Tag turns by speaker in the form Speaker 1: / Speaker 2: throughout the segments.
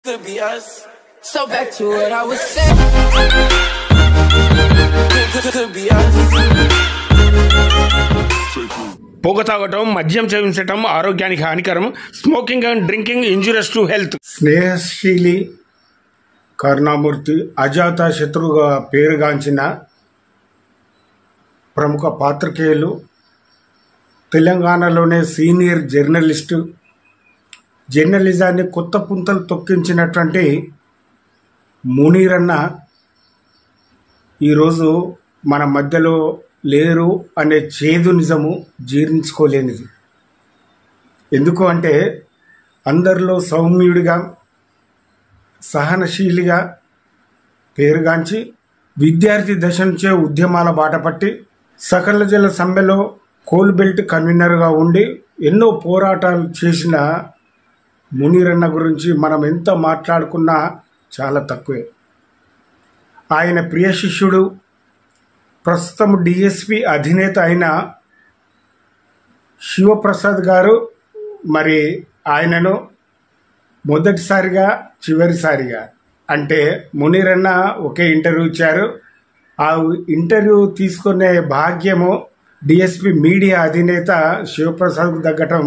Speaker 1: Could be us. So back to what I was saying. Could be us.
Speaker 2: పొగ తాగటం, మద్యం సేవించటం ఆరోగ్యానికి హానికరం. Smoking and drinking injurious to health. స్నేహశీలి కరుణామూర్తి అజాత శత్రువుగా పేరుగాంచిన ప్రముఖ పాత్రికేయులు, తెలంగాణలోనే సీనియర్ జర్నలిస్టు, జర్నలిజాన్ని కొత్త పుంతలు తొక్కించినటువంటి మునీరన్న ఈరోజు మన మధ్యలో లేరు అనే చేదు నిజము జీర్ణించుకోలేనిది. ఎందుకు అంటే అందరిలో సౌమ్యుడిగా, సహనశీలిగా పేరుగాంచి విద్యార్థి దశ నుంచే ఉద్యమాల బాటపట్టి సకల జల సమ్మెలో కోల్ బెల్ట్ కన్వీనర్గా ఉండి ఎన్నో పోరాటాలు చేసిన మునీరన్న గురించి మనం ఎంత మాట్లాడుకున్నా చాలా తక్కువే. ఆయన ప్రియ శిష్యుడు, ప్రస్తుతం డిఎస్పి అధినేత అయిన శివప్రసాద్ గారు మరి ఆయనను మొదటిసారిగా చివరిసారిగా అంటే మునీరన్న ఒకే ఇంటర్వ్యూ ఇచ్చారు. ఆ ఇంటర్వ్యూ తీసుకునే భాగ్యము డిఎస్పి మీడియా అధినేత శివప్రసాద్కు దక్కటం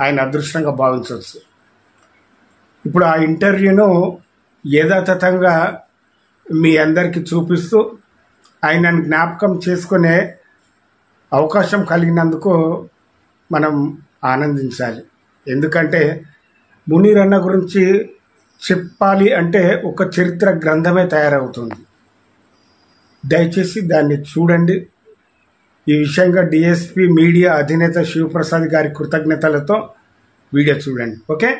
Speaker 2: ఆయన అదృష్టంగా భావించవచ్చు. ఇప్పుడు ఆ ఇంటర్వ్యూను యథాతథంగా మీ అందరికీ చూపిస్తూ ఆయనను జ్ఞాపకం చేసుకునే అవకాశం కలిగినందుకు మనం ఆనందించాలి. ఎందుకంటే మునీరన్న గురించి చెప్పాలి అంటే ఒక చరిత్ర గ్రంథమే తయారవుతుంది. దయచేసి దాన్ని చూడండి. ఈ విషయంగా డిఎస్పి మీడియా అధినేత శివప్రసాద్ గారి కృతజ్ఞతలతో వీడియో చూడండి. Okay.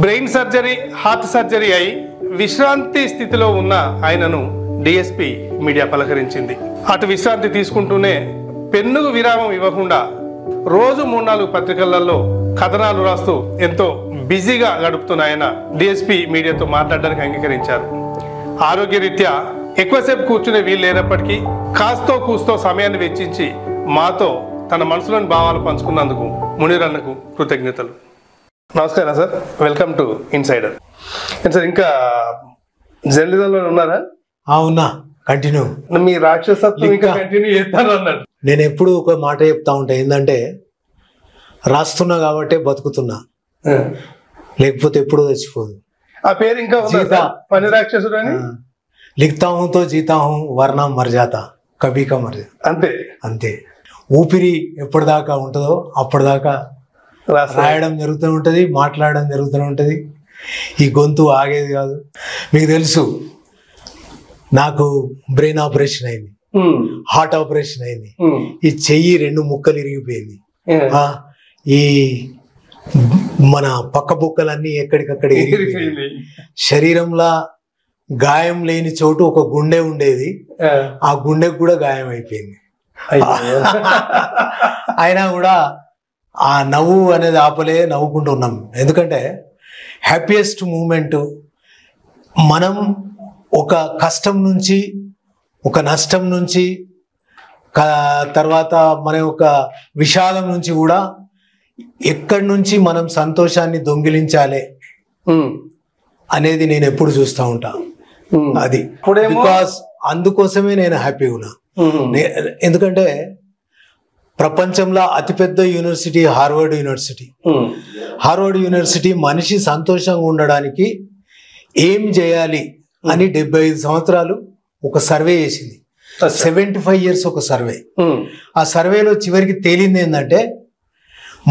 Speaker 3: Brain surgery, heart surgery అయి విశ్రాంతి స్థితిలో ఉన్న ఆయనను డిఎస్పి మీడియా పలకరించింది. అటు విశ్రాంతి తీసుకుంటూనే పెన్నుకు విరామం ఇవ్వకుండా రోజు 3-4 పత్రికలలో కథనాలు రాస్తూ ఎంతో బిజీగా గడుపుతున్న ఆయన డిఎస్పి మీడియాతో మాట్లాడడానికి అంగీకరించారు. ఆరోగ్యరీత్యా ఎక్కువసేపు కూర్చునే వీలు లేనప్పటికీ కాస్తో కూస్తో సమయాన్ని వెచ్చించి మాతో తన మనసులోని భావాలు పంచుకున్నందుకు మునీరన్నకు కృతజ్ఞతలు. నమస్కారం sir, welcome to insider. Sir, ఇంకా జర్నలిజంలో ఉన్నారా?
Speaker 4: ఉన్నా, కంటిన్యూ.
Speaker 3: మీ రాక్షసత్వం ఇంకా కంటిన్యూ చేస్తాను అన్నాడు.
Speaker 4: నేను ఎప్పుడు ఒక మాట చెప్తా ఉంటా, ఏంటంటే రాస్తున్నా కాబట్టి బతుకుతున్నా, లేకపోతే ఎప్పుడు చచ్చిపోదు.
Speaker 3: ఆ పేరు ఇంకా పని రాక్షసుడు అని.
Speaker 4: లిఖతా హూ తో జీతా హూ వర్నా మర్జాతా కభీ కా మర్ జాతా.
Speaker 3: అంతే
Speaker 4: అంతే. ఊపిరి ఎప్పటిదాకా ఉంటుందో అప్పటిదాకా రాయడం జరుగుతూ ఉంటుంది, మాట్లాడడం జరుగుతూ ఉంటుంది. ఈ గొంతు ఆగేది కాదు. మీకు తెలుసు, నాకు బ్రెయిన్ ఆపరేషన్ అయింది, హార్ట్ ఆపరేషన్ అయింది, ఈ చెయ్యి 2 ముక్కలు ఇరిగిపోయింది, ఈ మన పక్క బుక్కలన్నీ ఎక్కడికక్కడ ఇరిగిపోయింది. శరీరంలో గాయం లేని చోటు ఒక గుండె ఉండేది, ఆ గుండెకు కూడా గాయం అయిపోయింది. అయినా కూడా ఆ నవ్వు అనేది ఆపలే, నవ్వుకుంటూ ఉన్నాం. ఎందుకంటే హ్యాపీయెస్ట్ మూమెంట్ మనం ఒక కష్టం నుంచి, ఒక నష్టం నుంచి, తర్వాత మన యొక్క విషాదం నుంచి కూడా ఎక్కడి నుంచి మనం సంతోషాన్ని దొంగిలించాలి అనేది నేను ఎప్పుడు చూస్తూ ఉంటా. అది బికాస్ అందుకోసమే నేను హ్యాపీగా ఉన్నా. ఎందుకంటే ప్రపంచంలో అతిపెద్ద university Harvard university. Harvard university మనిషి సంతోషంగా ఉండడానికి ఏం చేయాలి అని 75 సంవత్సరాలు ఒక సర్వే చేసింది. 75 years ఒక సర్వే. ఆ సర్వేలో చివరికి తేలింది ఏంటంటే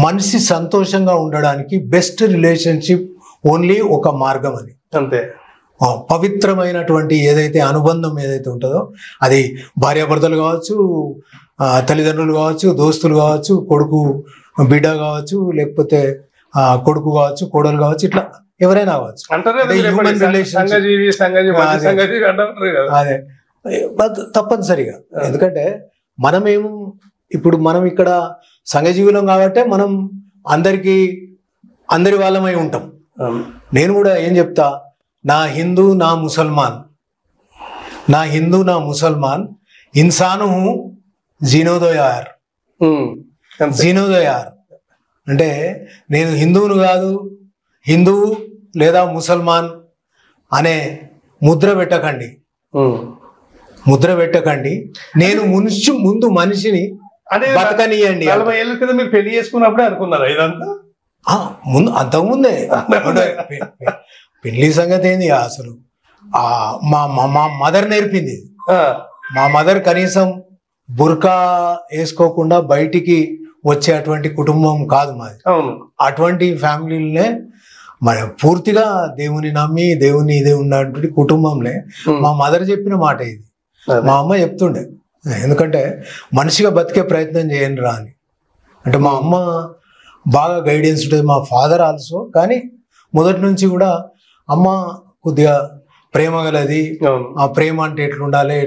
Speaker 4: మనిషి సంతోషంగా ఉండడానికి బెస్ట్ రిలేషన్షిప్ ఓన్లీ ఒక మార్గం అని.
Speaker 3: అంతే.
Speaker 4: పవిత్రమైనటువంటి ఏదైతే అనుబంధం ఏదైతే ఉంటుందో, అది భార్యాభర్తలు కావచ్చు, తల్లిదండ్రులు కావచ్చు, దోస్తులు కావచ్చు, కొడుకు బిడ్డ కావచ్చు, లేకపోతే కొడుకు కావచ్చు, కోడలు కావచ్చు, ఇట్లా ఎవరైనా కావచ్చు. అదే తప్పనిసరిగా. ఎందుకంటే మనమేమో ఇప్పుడు మనం ఇక్కడ సంఘజీవులం కాబట్టి మనం అందరి వాళ్ళమై ఉంటాం. నేను కూడా ఏం చెప్తా, నా హిందూ నా ముసల్మాన్, నా హిందూ నా ముసల్మాన్ ఇన్సాను జీనోదో యార్. జీనోదో యార్ అంటే నేను హిందువును కాదు, హిందువు లేదా ముసల్మాన్ అనే ముద్ర పెట్టకండి. నేను ముందు మనిషిని బతకనియండి.
Speaker 3: 40 ఏళ్ళ క్రితం మీరు పెళ్లి చేసుకున్నప్పుడే అనుకున్నారా ఇదంతా?
Speaker 4: ముందు అంతకుముందే పెళ్లి సంగతి ఏంది అసలు మా మదర్ నేర్పింది. మా మదర్ కనీసం బుర్కా వేసుకోకుండా బయటికి వచ్చే అటువంటి కుటుంబం కాదు మాది. అటువంటి ఫ్యామిలీలనే మరి పూర్తిగా దేవుని నమ్మి దేవుని ఇదే ఉన్నటువంటి కుటుంబంలో మా మదర్ చెప్పిన మాట ఇది. మా అమ్మ చెప్తుండే, ఎందుకంటే మనిషిగా బతికే ప్రయత్నం చేయండి రా అని. అంటే మా అమ్మ బాగా గైడెన్స్ ఉంటుంది, మా ఫాదర్ ఆల్సో. కానీ మొదటి నుంచి కూడా అమ్మ కొద్దిగా ప్రేమ గలది. ఆ ప్రేమ అంటే ఎట్లుండాలి,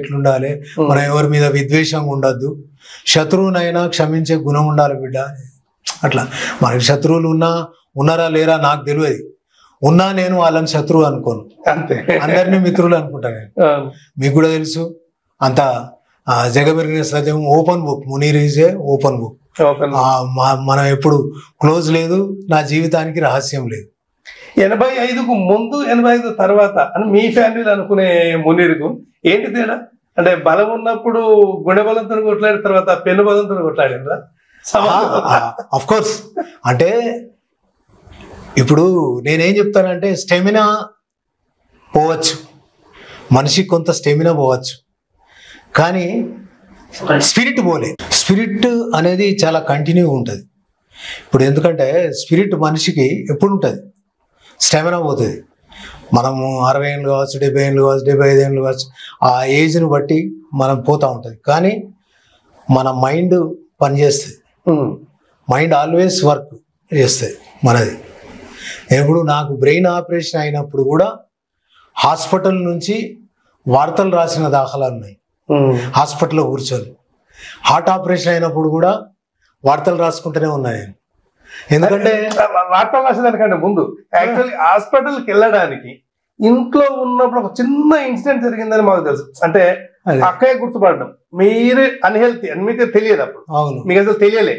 Speaker 4: మనం ఎవరి మీద విద్వేషంగా ఉండద్దు, శత్రువునైనా క్షమించే గుణం ఉండాలి బిడ్డ. అట్లా మనకి శత్రువులు ఉన్నారా లేరా నాకు తెలియదు. ఉన్నా నేను వాళ్ళని శత్రువు అనుకోను, అందరినీ మిత్రులు అనుకుంటా నేను. మీకు కూడా తెలుసు, అంత జగమెరిగిన సత్యం open book. Munir is a open book. మనం ఎప్పుడు క్లోజ్ లేదు, నా జీవితానికి రహస్యం లేదు.
Speaker 3: 85కు ముందు 85 తర్వాత అని మీ ఫ్యామిలీలో అనుకునే మునీర్కు ఏంటి తేడా? అంటే బలం ఉన్నప్పుడు గుండె బలంతో కొట్లాడిన తర్వాత పెన్ను బలంతో కొట్లాడిందా?
Speaker 4: Of course. అంటే ఇప్పుడు నేనేం చెప్తానంటే, స్టెమినా పోవచ్చు, మనిషికి కొంత స్టెమినా పోవచ్చు, కానీ స్పిరిట్ పోలే. స్పిరిట్ అనేది చాలా కంటిన్యూ ఉంటుంది. ఇప్పుడు ఎందుకంటే స్పిరిట్ మనిషికి ఎప్పుడు ఉంటుంది, స్టెమినా పోతుంది. మనము 60 ఏళ్ళు కావచ్చు, 70 ఏళ్ళు కావచ్చు, 75 ఏళ్ళు కావచ్చు, ఆ ఏజ్ని బట్టి మనం పోతూ ఉంటుంది. కానీ మన మైండ్ పనిచేస్తుంది, మైండ్ ఆల్వేస్ వర్క్ చేస్తుంది మనది. ఇప్పుడు నాకు బ్రెయిన్ ఆపరేషన్ అయినప్పుడు కూడా హాస్పిటల్ నుంచి వార్తలు రాసిన దాఖలాలు ఉన్నాయి. హాస్పిటల్లో కూర్చొని హార్ట్ ఆపరేషన్ అయినప్పుడు కూడా వార్తలు రాసుకుంటూనే ఉన్నాయి. ఎందుకంటే
Speaker 3: వార్తలు రాసేదానికంటే ముందు యాక్చువల్లీ హాస్పిటల్కి వెళ్ళడానికి ఇంట్లో ఉన్నప్పుడు ఒక చిన్న ఇన్సిడెంట్ జరిగిందని మాకు తెలుసు. అంటే అక్కయ్య గుర్తుపడడం, మీరు అన్హెల్తీ అని మీకు తెలియదు అప్పుడు.
Speaker 4: అవును,
Speaker 3: మీకు అసలు తెలియలే,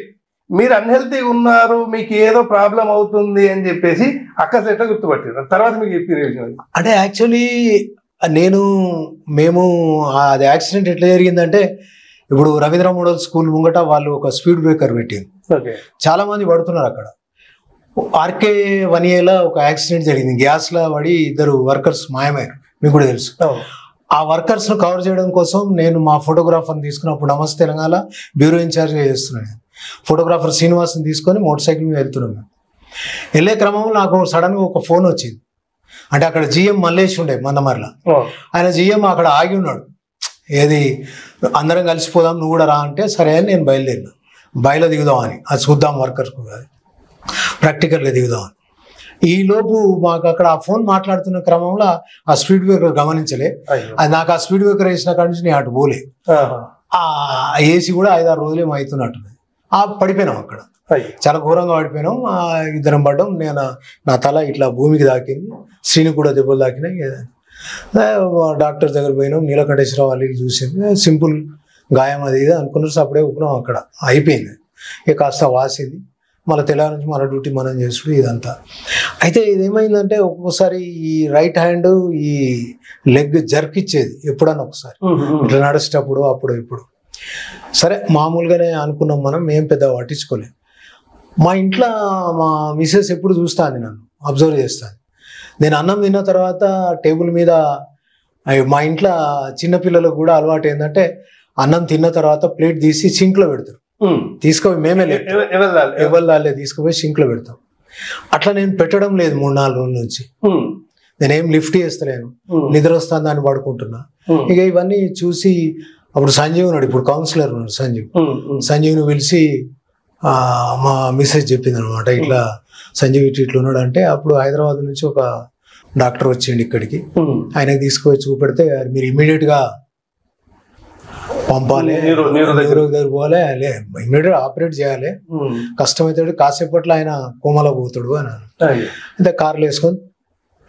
Speaker 3: మీరు అన్హెల్తీగా ఉన్నారు, మీకు ఏదో ప్రాబ్లం అవుతుంది అని చెప్పేసి అక్క ఎట్లా గుర్తుపట్టారు? తర్వాత మీకు చెప్పిన
Speaker 4: అంటే యాక్చువల్లీ మేము అది యాక్సిడెంట్ ఎట్లా జరిగిందంటే, ఇప్పుడు రవీంద్ర మోడల్ స్కూల్ ముంగట వాళ్ళు ఒక స్పీడ్ బ్రేకర్ పెట్టింది. చాలా మంది పడుతున్నారు అక్కడ. ఆర్కే 1Aలో ఒక యాక్సిడెంట్ జరిగింది, గ్యాస్లో పడి 2 వర్కర్స్ మాయమయ్యారు, మీకు కూడా తెలుసు. ఆ వర్కర్స్ను కవర్ చేయడం కోసం నేను మా ఫోటోగ్రాఫర్ని తీసుకున్నప్పుడు నమస్తే తెలంగాణ బ్యూరో ఇన్ఛార్జ్గా చేస్తున్నాను. ఫోటోగ్రాఫర్ శ్రీనివాస్ని తీసుకొని మోటార్ సైకిల్ మీద వెళ్తున్నాను. వెళ్ళే క్రమంలో నాకు సడన్గా ఒక ఫోన్ వచ్చింది. అంటే అక్కడ జిఎం మల్లేష్ ఉండే మందమర్ల, ఆయన జిఎం అక్కడ ఆగి ఉన్నాడు. ఏది అందరం కలిసిపోదాం, నువ్వు కూడా రా అంటే సరే అని నేను బయలుదేరినా. బయలు దిగుదామని, అది చూద్దాం వర్కర్స్ ప్రాక్టికల్గా దిగుదామని. ఈలోపు మాకు అక్కడ ఆ ఫోన్ మాట్లాడుతున్న క్రమంలో ఆ స్పీడ్ బ్రేకర్ గమనించలే. అది నాకు ఆ స్పీడ్ బ్రేకర్ వేసిన కాడి నుంచి నేను అటు పోలే. ఆ ఏసీ కూడా 5-6 రోజులేమో అవుతున్నట్టున్నది. పడిపోయినాం అక్కడ, చాలా ఘోరంగా పడిపోయినాం. 2 పడ్డాం. నా తల ఇట్లా భూమికి తాకింది, శ్రీని కూడా దెబ్బలు తాకినాయి. డాక్టర్ దగ్గర పోయినాం, నీలకంఠేశ్వరరావు వాళ్ళు చూసింది, సింపుల్ గాయం అది ఇది అనుకున్నారు. అప్పుడే ఊపినాం, అక్కడ అయిపోయింది. ఇక కాస్త వాసింది. మళ్ళీ తెలంగాణ నుంచి మన డ్యూటీ మనం చేసుడు ఇదంతా. అయితే ఇదేమైందంటే ఒక్కొక్కసారి ఈ రైట్ హ్యాండ్ ఈ లెగ్ జర్క్ ఇచ్చేది ఎప్పుడన్నా ఒకసారి, ఇట్లా నడిచేటప్పుడు అప్పుడు ఇప్పుడు. సరే మామూలుగానే అనుకున్నాం మనం, ఏం పెద్ద పట్టించుకోలేం. మా ఇంట్లో మా మిసెస్ ఎప్పుడు చూస్తాను, నన్ను అబ్జర్వ్ చేస్తాను. నేను అన్నం తిన్న తర్వాత టేబుల్ మీద, మా ఇంట్లో చిన్నపిల్లలకు కూడా అలవాటు ఏంటంటే అన్నం తిన్న తర్వాత ప్లేట్ తీసి సింక్లో పెడతారు. తీసుకుపోయి మేమే ఎవరు తీసుకుపోయి సింక్లో పెడతాం. అట్లా నేను పెట్టడం లేదు 3-4 రోజుల నుంచి. నేనేం లిఫ్ట్ చేస్తలేను, నిద్ర వస్తాను దాన్ని పడుకుంటున్నా. ఇక ఇవన్నీ చూసి అప్పుడు సంజీవ్ ఉన్నాడు, ఇప్పుడు కౌన్సిలర్ ఉన్నాడు సంజీవ్ని పిలిచి మా మిస్సెస్ చెప్పింది అనమాట, ఇట్లా సంజీవ్ ఇట్లా ఉన్నాడు అంటే. అప్పుడు హైదరాబాద్ నుంచి ఒక డాక్టర్ వచ్చిండు ఇక్కడికి, ఆయనకి తీసుకుపోయి చూపెడితే మీరు ఇమీడియట్గా పంపాలి, దగ్గర పోవాలి, ఇమీడియట్ ఆపరేట్ చేయాలి, కష్టమవుతాడు, కాసేపట్లో ఆయన కోమలో పోతాడు అని. అయితే కార్లు వేసుకొని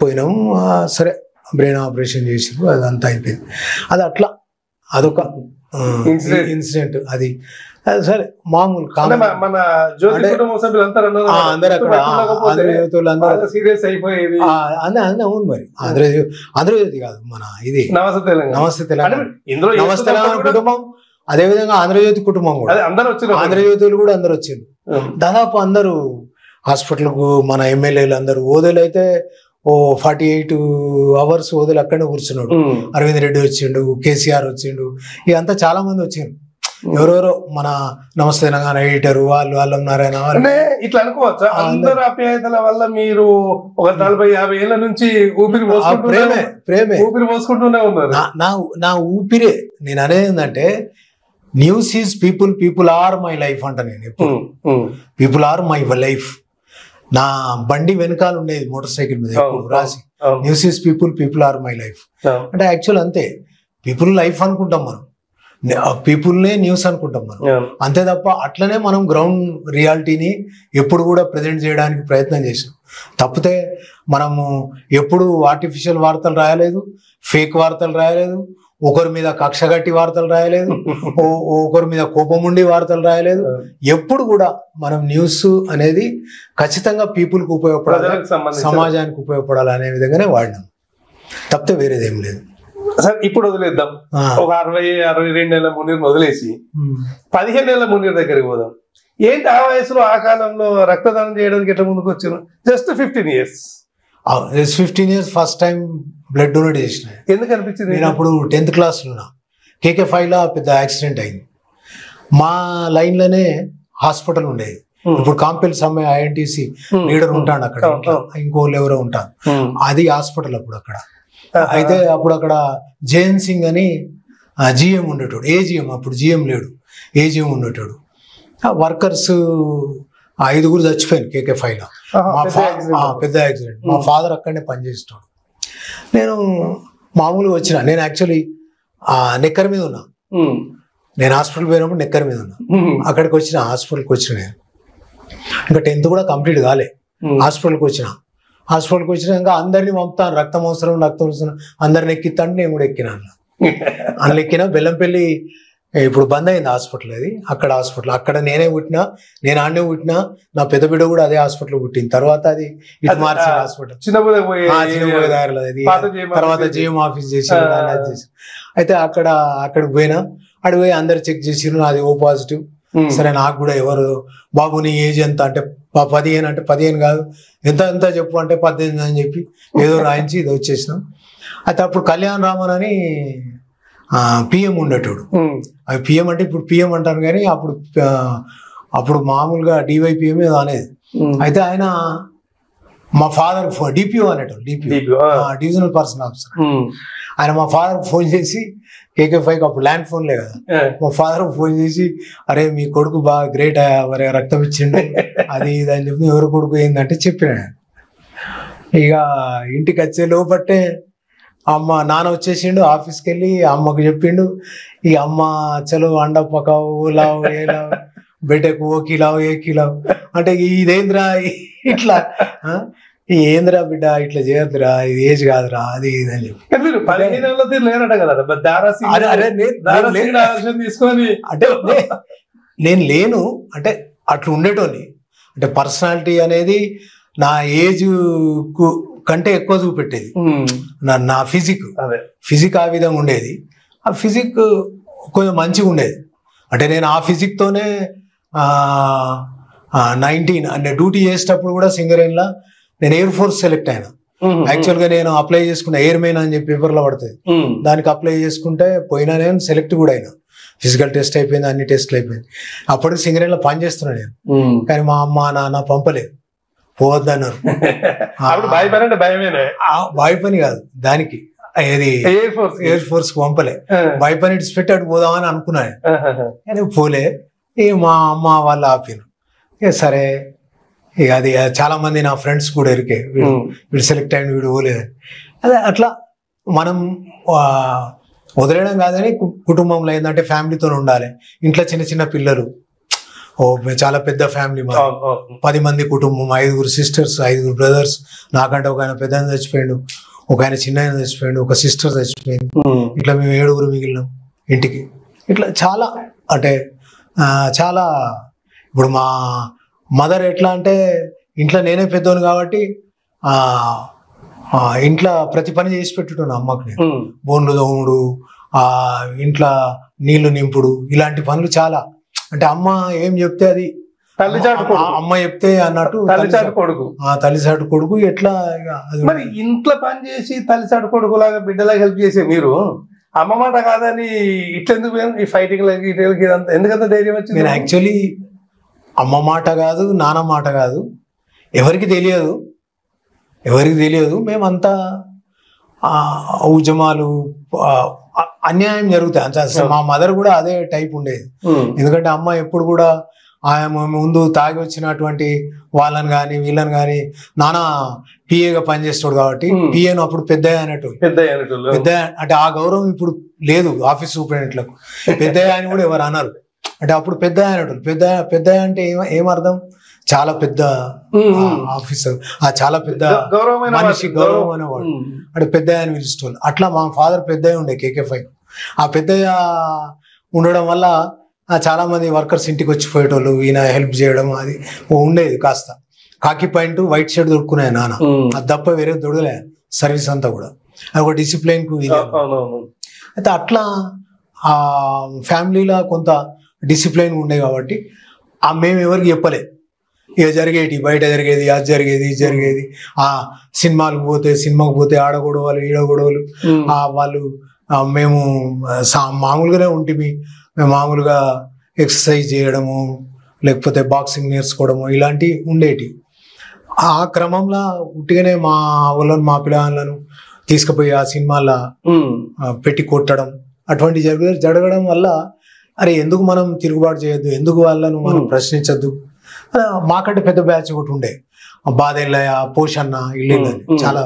Speaker 4: పోయినాం. సరే బ్రెయిన్ ఆపరేషన్ చేసారు, అదంతా అయిపోయింది. అది అట్లా అదొక ఇన్సిడెంట్. అది సరే మామూలు
Speaker 3: అంటే మన జ్యోతి కుటుంబ సభ్యులంతా
Speaker 4: అందరూ అక్కడ ఆంధ్రజ్యోతులు అందరూ
Speaker 3: సీరియస్ అయిపోయేది.
Speaker 4: అవును మరి ఆంధ్రజ్యోతి కాదు మన ఇది నమస్తే తెలంగాణ నమస్తే తెలంగాణ కుటుంబం, అదే విధంగా ఆంధ్రజ్యోతి కుటుంబం కూడా ఆంధ్రజ్యోతులు కూడా అందరు వచ్చారు. దాదాపు అందరూ హాస్పిటల్కు మన ఎమ్మెల్యేలు అందరూ ఓదలు అయితే 48 hours ఓదలు అక్కడనే కూర్చున్నాడు. అరవింద్ రెడ్డి వచ్చిండు, కేసీఆర్ వచ్చిండు, ఇదంతా చాలా మంది వచ్చారు. ఎవరెవరో మన నమస్తే తెలంగాణ ఎడిటర్ వాళ్ళు అల్లం నారాయణ
Speaker 3: అంటే ఇట్లా అనుకోవచ్చు. అందరు ఆప్యాయతల వల్ల మీరు ఒక 40-50 ఏళ్ల నుంచి ఊపిరి పోసుకుంటూనే ఉన్నారు.
Speaker 4: నా ఊపిరే. నేను అనేది ఏంటంటే news is people, people are my life అంట. నేను ఎప్పుడు పీపుల్ ఆర్ మై లైఫ్. నా బండి వెనకాల ఉండేది మోటార్ సైకిల్ మీద ఎప్పుడు రాసి news is people, people are my life అంటే యాక్చువల్ అంతే. పీపుల్ లైఫ్ అనుకుంటాం మనం, పీపుల్నే న్యూస్ అనుకుంటాం మనం, అంతే తప్ప అట్లనే మనం గ్రౌండ్ రియాలిటీని ఎప్పుడు కూడా ప్రజెంట్ చేయడానికి ప్రయత్నం చేసాం. తప్పితే మనము ఎప్పుడు ఆర్టిఫిషియల్ వార్తలు రాయలేదు, ఫేక్ వార్తలు రాయలేదు, ఒకరి మీద కక్షగట్టి వార్తలు రాయలేదు, ఒకరి మీద కోపం ఉండి వార్తలు రాయలేదు. ఎప్పుడు కూడా మనం న్యూస్ అనేది ఖచ్చితంగా పీపుల్కి ఉపయోగపడాలి, సమాజానికి ఉపయోగపడాలి అనే విధంగానే వాడినాం, తప్పితే వేరేదేం లేదు.
Speaker 3: సార్ ఇప్పుడు వదిలేద్దాం, ఒక 60-62 ఏళ్ల మునీర్ వదిలేసి 15 ఏళ్ల మునీర్ దగ్గరికి పోదాం. ఏంటి ఆ వయసులో ఆ కాలంలో రక్తదానం చేయడానికి ఎట్లా ముందుకు వచ్చాను? Just 15 years.
Speaker 4: 15 years first time blood donate చేసిన.
Speaker 3: ఎందుకు అనిపించింది?
Speaker 4: నేను అప్పుడు 10th class ఉన్నా. KK5 పెద్ద యాక్సిడెంట్ అయింది. మా లైన్లోనే హాస్పిటల్ ఉండేది. ఇప్పుడు కాంపెల్ సమ్మె INTC లీడర్ ఉంటాడు అక్కడ, ఇంకోళ్ళు ఎవరో ఉంటారు. అది హాస్పిటల్ అప్పుడు అక్కడ. అయితే అప్పుడు అక్కడ జయన్ సింగ్ అని GM ఉండేటోడు, AGM, అప్పుడు GM లేడు, AGM ఉండేటోడు. వర్కర్స్ 5 చచ్చిపోయాను KK5లో. పెద్ద యాక్సిడెంట్. మా ఫాదర్ అక్కడనే పనిచేస్తాడు. నేను మామూలుగా వచ్చిన. నేను యాక్చువల్లీ నెక్కర్ మీద ఉన్నా. నేను హాస్పిటల్ పోయినప్పుడు నెక్కర్ మీద ఉన్నా. అక్కడికి వచ్చిన, హాస్పిటల్కి వచ్చిన. నేను ఇంకా 10th కూడా కంప్లీట్ కాలే. హాస్పిటల్కి వచ్చినాక అందరినీ పంపుతాను, రక్తం అవసరం అందరిని ఎక్కిస్తాను. నేను కూడా ఎక్కినాను. అందులో ఎక్కిన బెల్లంపల్లి ఇప్పుడు బంద్ అయింది హాస్పిటల్. అది అక్కడ హాస్పిటల్, అక్కడ నేనే పుట్టినా, నేను ఆడనే పుట్టినా. నా పెద్ద బిడ్డ కూడా అదే హాస్పిటల్ పుట్టిన తర్వాత అది ఇటు మార్చిన హాస్పిటల్. చిన్నపోయేదారిలో అది తర్వాత GM ఆఫీస్ చేసాను. అయితే అక్కడికి పోయినా. అడిగి పోయి అందరు చెక్ చేసిరు, నాది O పాజిటివ్. సరే, నాకు కూడా ఎవరు బాబు నీ ఏజ్ ఎంత అంటే 15 అంటే 15 కాదు, ఎంత చెప్పు అంటే 18 అని చెప్పి ఏదో రాయించి ఇది వచ్చేసినాం. అయితే అప్పుడు కళ్యాణ్ రామన్ అని PM ఉండేటోడు. అవి PM అంటే ఇప్పుడు PM అంటాను కానీ అప్పుడు మామూలుగా DYPM ఏదో అనేది. అయితే ఆయన మా ఫాదర్ DPO అనేటోడు, డివిజనల్ పర్సన్ ఆఫీసర్. ఆయన మా ఫాదర్ ఫోన్ చేసి, KK5 అప్పుడు ల్యాండ్ ఫోన్లే కదా, మా ఫాదర్ ఫోన్ చేసి, అరే మీ కొడుకు బాగా గ్రేట్, మరి రక్తం ఇచ్చిండు అది ఇది అని చెప్పి. ఎవరు కొడుకు ఏంటంటే చెప్పిన. ఇక ఇంటికి వచ్చే లోపట్టే నాన్న వచ్చేసిండు. ఆఫీస్కి వెళ్ళి అమ్మకు చెప్పిండు. ఈ అమ్మ చలో అండ పకావు లావు ఏ లావు బెటకు ఓ కిలావు ఏ కిలావు అంటే ఇదేంద్రా ఇట్లా, ఏంద్రా బిడ్డ ఇట్లా చేయద్దురా, ఇది ఏజ్ కాదురా అది ఇది అని చెప్పి. అంటే నేను లేను అంటే అట్లా ఉండేటోని. అంటే పర్సనాలిటీ అనేది నా ఏజ్ కంటే ఎక్కువ చూపెట్టేది. నా ఫిజిక్ ఆ విధంగా ఉండేది. ఆ ఫిజిక్ కొంచెం మంచిగా ఉండేది. అంటే నేను ఆ ఫిజిక్తోనే 19 అంటే డ్యూటీ చేసేటప్పుడు కూడా సింగరేన్లా నేను ఎయిర్ ఫోర్స్ సెలెక్ట్ అయినా. యాక్చువల్గా నేను అప్లై చేసుకున్న ఎయిర్మెన్ అని చెప్పి పేపర్లో పడుతుంది, దానికి అప్లై చేసుకుంటే పోయినా. నేను సెలెక్ట్ కూడా అయినా. ఫిజికల్ టెస్ట్ అయిపోయింది, అన్ని టెస్ట్లు అయిపోయింది. అప్పటికి సింగరేన్లో పనిచేస్తున్నా నేను. కానీ మా అమ్మ నాన్న పంపలేదు, పోవద్దన్నారు. బాయ్ పని కాదు దానికి, ఏది ఎయిర్ ఫోర్స్ కి పంపలే. బాయ్ పని ఇటు పెట్టి అటు పోదామని అనుకున్నాను కానీ పోలే. ఇక మా అమ్మ వాళ్ళు ఆపిను. ఇక సరే, ఇక అది చాలా మంది నా ఫ్రెండ్స్ కూడా ఎరికే, వీడు సెలెక్ట్ అయిన వీడు పోలేదని. అదే అట్లా మనం వదిలేయడం కాదని కుటుంబంలో ఏంటంటే ఫ్యామిలీతో ఉండాలి. ఇంట్లో చిన్న చిన్న పిల్లలు, చాలా పెద్ద ఫ్యామిలీ, 10 మంది కుటుంబం, 5 sisters, 5 brothers. నాకంటే ఒక ఆయన పెద్ద చచ్చిపోయాడు, ఒక ఆయన చిన్న ఆయన చచ్చిపోయాడు, ఒక సిస్టర్ చచ్చిపోయింది. ఇట్లా మేము 7 మిగిలినాం ఇంటికి. ఇట్లా చాలా అంటే చాలా ఇప్పుడు మా మదర్ ఎట్లా అంటే ఇంట్లో నేనే పెద్దోను కాబట్టి ఇంట్లో ప్రతి పని చేసి పెట్టున్నాను అమ్మకు నేను. బోన్లు తోముడు, ఇంట్లో నీళ్లు నింపుడు, ఇలాంటి పనులు చాలా. అంటే అమ్మ ఏం చెప్తే అది అమ్మ చెప్తే అన్నట్టు తల్లిచాటు కొడుకు ఎట్లా.
Speaker 3: మరి ఇంట్లో పని చేసి తల్లిచాటు కొడుకు లాగా బిడ్డలాగా హెల్ప్ చేసే మీరు అమ్మ మాట కాదని ఇట్లెందుకు ఈ ఫైటింగ్ ఎందుకంత ధైర్యం వచ్చింది?
Speaker 4: నేను యాక్చువల్లీ అమ్మ మాట కాదు, నాన్న మాట కాదు, ఎవరికి తెలియదు. మేమంతా ఉద్యమాలు అన్యాయం జరుగుతాయి అంటే అసలు మా మదర్ కూడా అదే టైప్ ఉండేది. ఎందుకంటే అమ్మ ఎప్పుడు కూడా ఆయన ముందు తాగి వచ్చినటువంటి వాళ్ళని కానీ వీళ్ళని కానీ నాన్న పిఏగా పనిచేస్తాడు కాబట్టి పిఏను అప్పుడు పెద్ద అంటే ఆ గౌరవం ఇప్పుడు లేదు ఆఫీస్ సూపరింటెండెంట్లకు. పెద్ద అని కూడా ఎవరు అన్నారు. అంటే అప్పుడు పెద్ద అయినట్టు పెద్ద అంటే ఏమర్థం? చాలా పెద్ద ఆఫీసర్, చాలా పెద్ద మనిషి, గౌరవమైన వాడు. అంటే పెద్ద అని పిలుస్తారు. అట్లా మా ఫాదర్ పెద్ద ఉండే KK5. ఆ పెద్ద ఉండడం వల్ల చాలా మంది వర్కర్స్ ఇంటికి వచ్చి పోయేటోళ్ళు, ఈయన హెల్ప్ చేయడం అది ఉండేది. కాస్త కాకి పాయింట్ వైట్ షర్ట్ దొరుకునే నాన్న, అది తప్ప వేరే దొడలే సర్వీస్ అంతా కూడా. అది ఒక డిసిప్లైన్ కు ఇది. అయితే అట్లా ఆ ఫ్యామిలీలో కొంత డిసిప్లైన్ ఉండే కాబట్టి మేము ఎవరికి చెప్పలే. ఇక జరిగేటి బయట జరిగేది, అది జరిగేది, ఇది జరిగేది. సినిమాకు పోతే ఆడగొడవలు ఈడగొడవలు. వాళ్ళు మేము మామూలుగానే ఉంటుంది. మేము మామూలుగా ఎక్సర్సైజ్ చేయడము, లేకపోతే బాక్సింగ్ నేర్చుకోవడము, ఇలాంటివి ఉండేటి. ఆ క్రమంలో ఉట్టిగానే మా పిల్లలను తీసుకుపోయి ఆ సినిమాల్లో పెట్టి కొట్టడం అటువంటి జరగడం వల్ల అరే ఎందుకు మనం తిరుగుబాటు చేయొద్దు, ఎందుకు వాళ్ళను మనం ప్రశ్నించద్దు. మాకంటే పెద్ద బ్యాచ్ ఒకటి ఉండే, బాదెల్లయ్య, పోషన్న, ఇల్లు, చాలా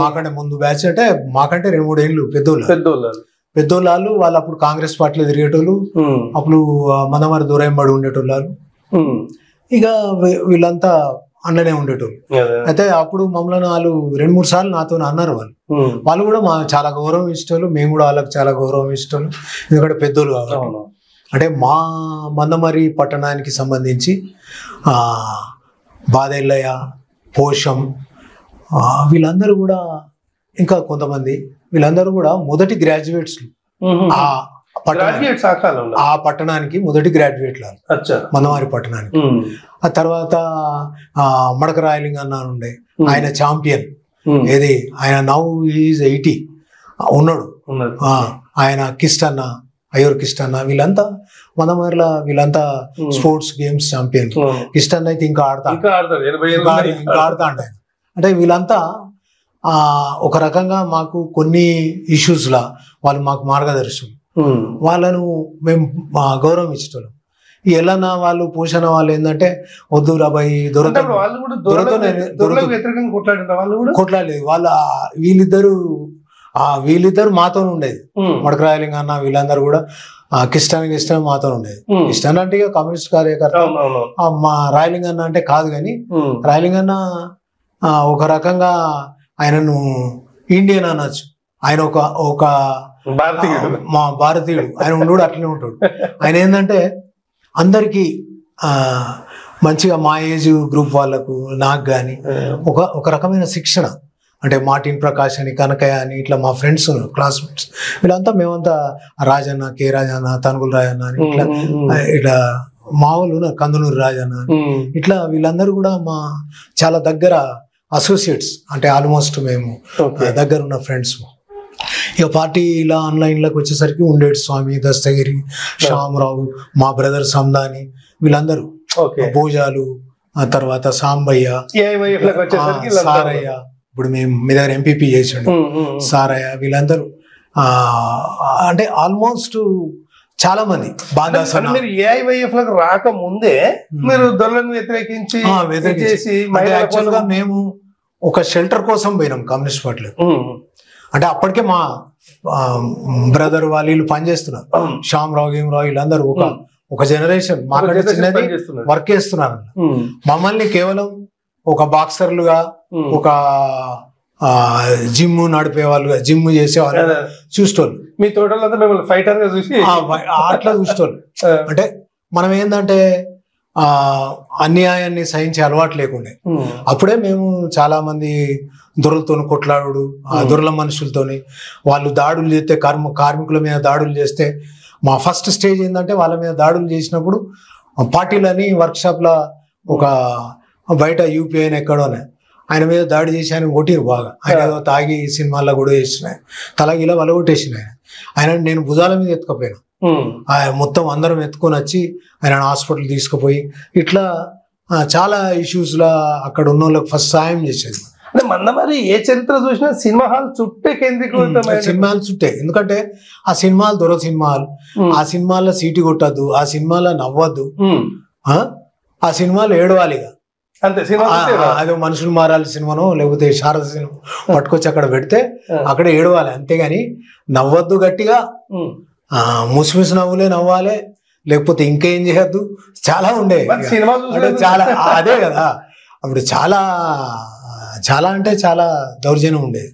Speaker 4: మాకంటే ముందు బ్యాచ్. అంటే మాకంటే 2-3 ఏళ్ళు పెద్దోళ్ళు. వాళ్ళు అప్పుడు కాంగ్రెస్ పార్టీలో తిరిగేటోళ్ళు, అప్పుడు మనమరి దూరంబడి ఉండేటోళ్ళు. ఇక వీళ్ళంతా అండనే ఉండేటోళ్ళు. అయితే అప్పుడు మమ్మల్ని వాళ్ళు 2-3 సార్లు నాతో అన్నారు. వాళ్ళు కూడా మా చాలా గౌరవం ఇష్టోళ్ళు, మేము కూడా వాళ్ళకి చాలా గౌరవం ఇష్టోళ్ళు. ఎందుకంటే పెద్దోళ్ళు కాబట్టి. అంటే మా మందమరి పట్టణానికి సంబంధించి బాదెల్లయ్య, పోషం, వీళ్ళందరూ కూడా, ఇంకా కొంతమంది, వీళ్ళందరూ కూడా మొదటి గ్రాడ్యుయేట్స్ ఆ పట్టణానికి మొదటి గ్రాడ్యుయేట్లు మందమరి పట్టణానికి. ఆ తర్వాత మడకరాయలింగ అన్న ఉండే, ఆయన ఛాంపియన్. ఏది ఆయన నౌ ఈజ్ 80 ఉన్నాడు. ఆయన కిష్టన్న, అయ్యూరు కిష్టన్న, వీళ్ళంతా మందమరిలో వీళ్ళంతా స్పోర్ట్స్ గేమ్స్ ఛాంపియన్. కిష్టన్న అయితే ఇంకా ఆడతా అంటే వీళ్ళంతా ఒక రకంగా మాకు కొన్ని ఇష్యూస్ లా వాళ్ళు మాకు మార్గదర్శనం. వాళ్ళను మేము గౌరవం ఇచ్చేటోళ్ళం. ఎల్లన్నా వాళ్ళు పోషణ వాళ్ళు ఏంటంటే వద్దు రాబాయి కొట్లాడలేదు. వీళ్ళిద్దరు మాతో ఉండేది. మడకరాయలింగ అన్న వీళ్ళందరూ కూడా కిష్టం మాతో ఉండేది. కిష్టన్ అంటే ఇక కమ్యూనిస్ట్ కార్యకర్త. మా రాయలింగ అన్న అంటే కాదు, కానీ రాయలింగ అన్న ఒక రకంగా ఆయనను ఇండియన్ అనొచ్చు. ఆయన ఒక మా భారతీయుడు. ఆయన ఉండడు అట్లనే ఉంటాడు. ఆయన ఏంటంటే అందరికీ మంచిగా మా ఏజ్ గ్రూప్ వాళ్ళకు, నాకు కానీ ఒక రకమైన శిక్షణ. అంటే మార్టిన్ ప్రకాష్ అని, కనకయ్య అని, ఇట్లా మా ఫ్రెండ్స్ క్లాస్మేట్స్ వీళ్ళంతా మేమంతా రాజన్న, కే రాజన్న, తనుగుల రాజన్న అని, ఇట్లా మా వాళ్ళు కందునూరు రాజన్న, ఇట్లా వీళ్ళందరూ కూడా మా చాలా దగ్గర అసోసియేట్స్. అంటే ఆల్మోస్ట్ మేము దగ్గర ఉన్న ఫ్రెండ్స్. ఇక పార్టీ ఇలా ఆన్లైన్లోకి వచ్చేసరికి ఉండేటి స్వామి, దస్తగిరి, శ్యామరావు, మా బ్రదర్ సందాని, వీళ్ళందరూ భోజాలు, ఆ తర్వాత సాంబయ్య, సారయ్య, ఇప్పుడు మేము మీ దగ్గర ఎంపీపీ చేసాడు సారయ్య, వీళ్ళందరూ అంటే ఆల్మోస్ట్ చాలా మంది.
Speaker 3: మీరు ఏఐవైఎఫ్ లకు రాకముందే మీరు దొరలను వ్యతిరేకించి
Speaker 4: మేము ఒక షెల్టర్ కోసం పోయినాం కమ్యూనిస్ట్ పార్టీలో. అంటే అప్పటికే మా బ్రదర్ వాళ్ళు పనిచేస్తున్నారు. శ్యామరావు, గేమరావు వీళ్ళందరూ ఒక జనరేషన్ మాకంటే చిన్నది వర్క్ చేస్తున్నారు. మమ్మల్ని కేవలం ఒక బాక్సర్లుగా, ఒక జిమ్ నడిపే వాళ్ళు, జిమ్ చేసే వాళ్ళు చూసేటోళ్ళు.
Speaker 3: మీ తోటలంతా మిమ్మల్ని ఫైటర్ గా చూసి
Speaker 4: అట్లా చూసేటోళ్ళు. అంటే మనం ఏంటంటే అన్యాయాన్ని సహించే అలవాటు లేకుండే. అప్పుడే మేము చాలా మంది దొరలతో కొట్లాడు, దొరల మనుషులతోని వాళ్ళు దాడులు చేస్తే, కార్మికుల మీద దాడులు చేస్తే, మా ఫస్ట్ స్టేజ్ ఏంటంటే వాళ్ళ మీద దాడులు చేసినప్పుడు పార్టీలని వర్క్షాప్లో ఒక బయట యూపీఐ ఎక్కడోనే ఆయన మీద దాడి చేసి ఆయన కొట్టిరు బాగా. ఆయన ఏదో తాగి సినిమాల్లో కూడా వేసినాయి, తలగిలా వల కొట్టేసినాయి. ఆయన నేను భుజాల మీద ఎత్తుకపోయాను, మొత్తం అందరం ఎత్తుకొని వచ్చి ఆయన హాస్పిటల్ తీసుకుపోయి ఇట్లా చాలా ఇష్యూస్ లా అక్కడ ఉన్న వాళ్ళకి ఫస్ట్ సాయం చేసేది.
Speaker 3: అంటే మందమరి ఏ చరిత్ర చూసినా సినిమా హాల్ చుట్టే కేంద్రీకృతమైన
Speaker 4: సినిమా హాల్ చుట్టే. ఎందుకంటే ఆ సినిమాలు దొర సినిమాలు, ఆ సినిమాల్లో సీటీ కొట్టద్దు, ఆ సినిమాలో నవ్వద్దు, ఆ సినిమాలు ఏడవాలిగా
Speaker 3: అంతే. సినిమా
Speaker 4: అదే మనుషులు మారాలి సినిమానో లేకపోతే శారద సినిమా పట్టుకొచ్చి అక్కడ పెడితే అక్కడ ఏడవాలి, అంతేగాని నవ్వద్దు గట్టిగా, ముసిముసి నవ్వులే నవ్వాలి, లేకపోతే ఇంకేం చేయొద్దు. చాలా ఉండే
Speaker 3: సినిమా
Speaker 4: చాలా, అదే కదా అప్పుడు చాలా చాలా అంటే చాలా దౌర్జన్యం ఉండేది.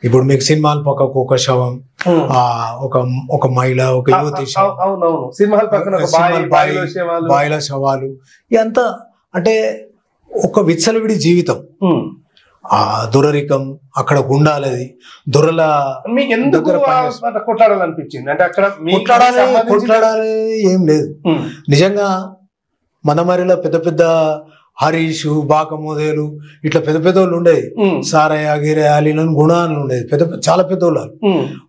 Speaker 4: ఇప్పుడు మీకు సినిమాల పక్కకు ఒక శవం, ఒక మహిళ, ఒక యువతి బాయిల శవాలు, ఇదంతా అంటే ఒక విచ్చలవిడి జీవితం. ఆ దురరికం అక్కడ గుండాలది దొరల.
Speaker 3: మీకు ఎందుకు కొట్లాడాలనిపించింది? అంటే అక్కడ
Speaker 4: కొట్లాడాలి ఏం లేదు. నిజంగా మందమరిలో పెద్ద పెద్ద హరీష్, బాకమోదేలు ఇట్లా పెద్ద పెద్ద వాళ్ళు ఉండేది. సారయ్య, గిరయ్య, అలీలను గుణాలు ఉండేది, చాలా పెద్ద వాళ్ళు.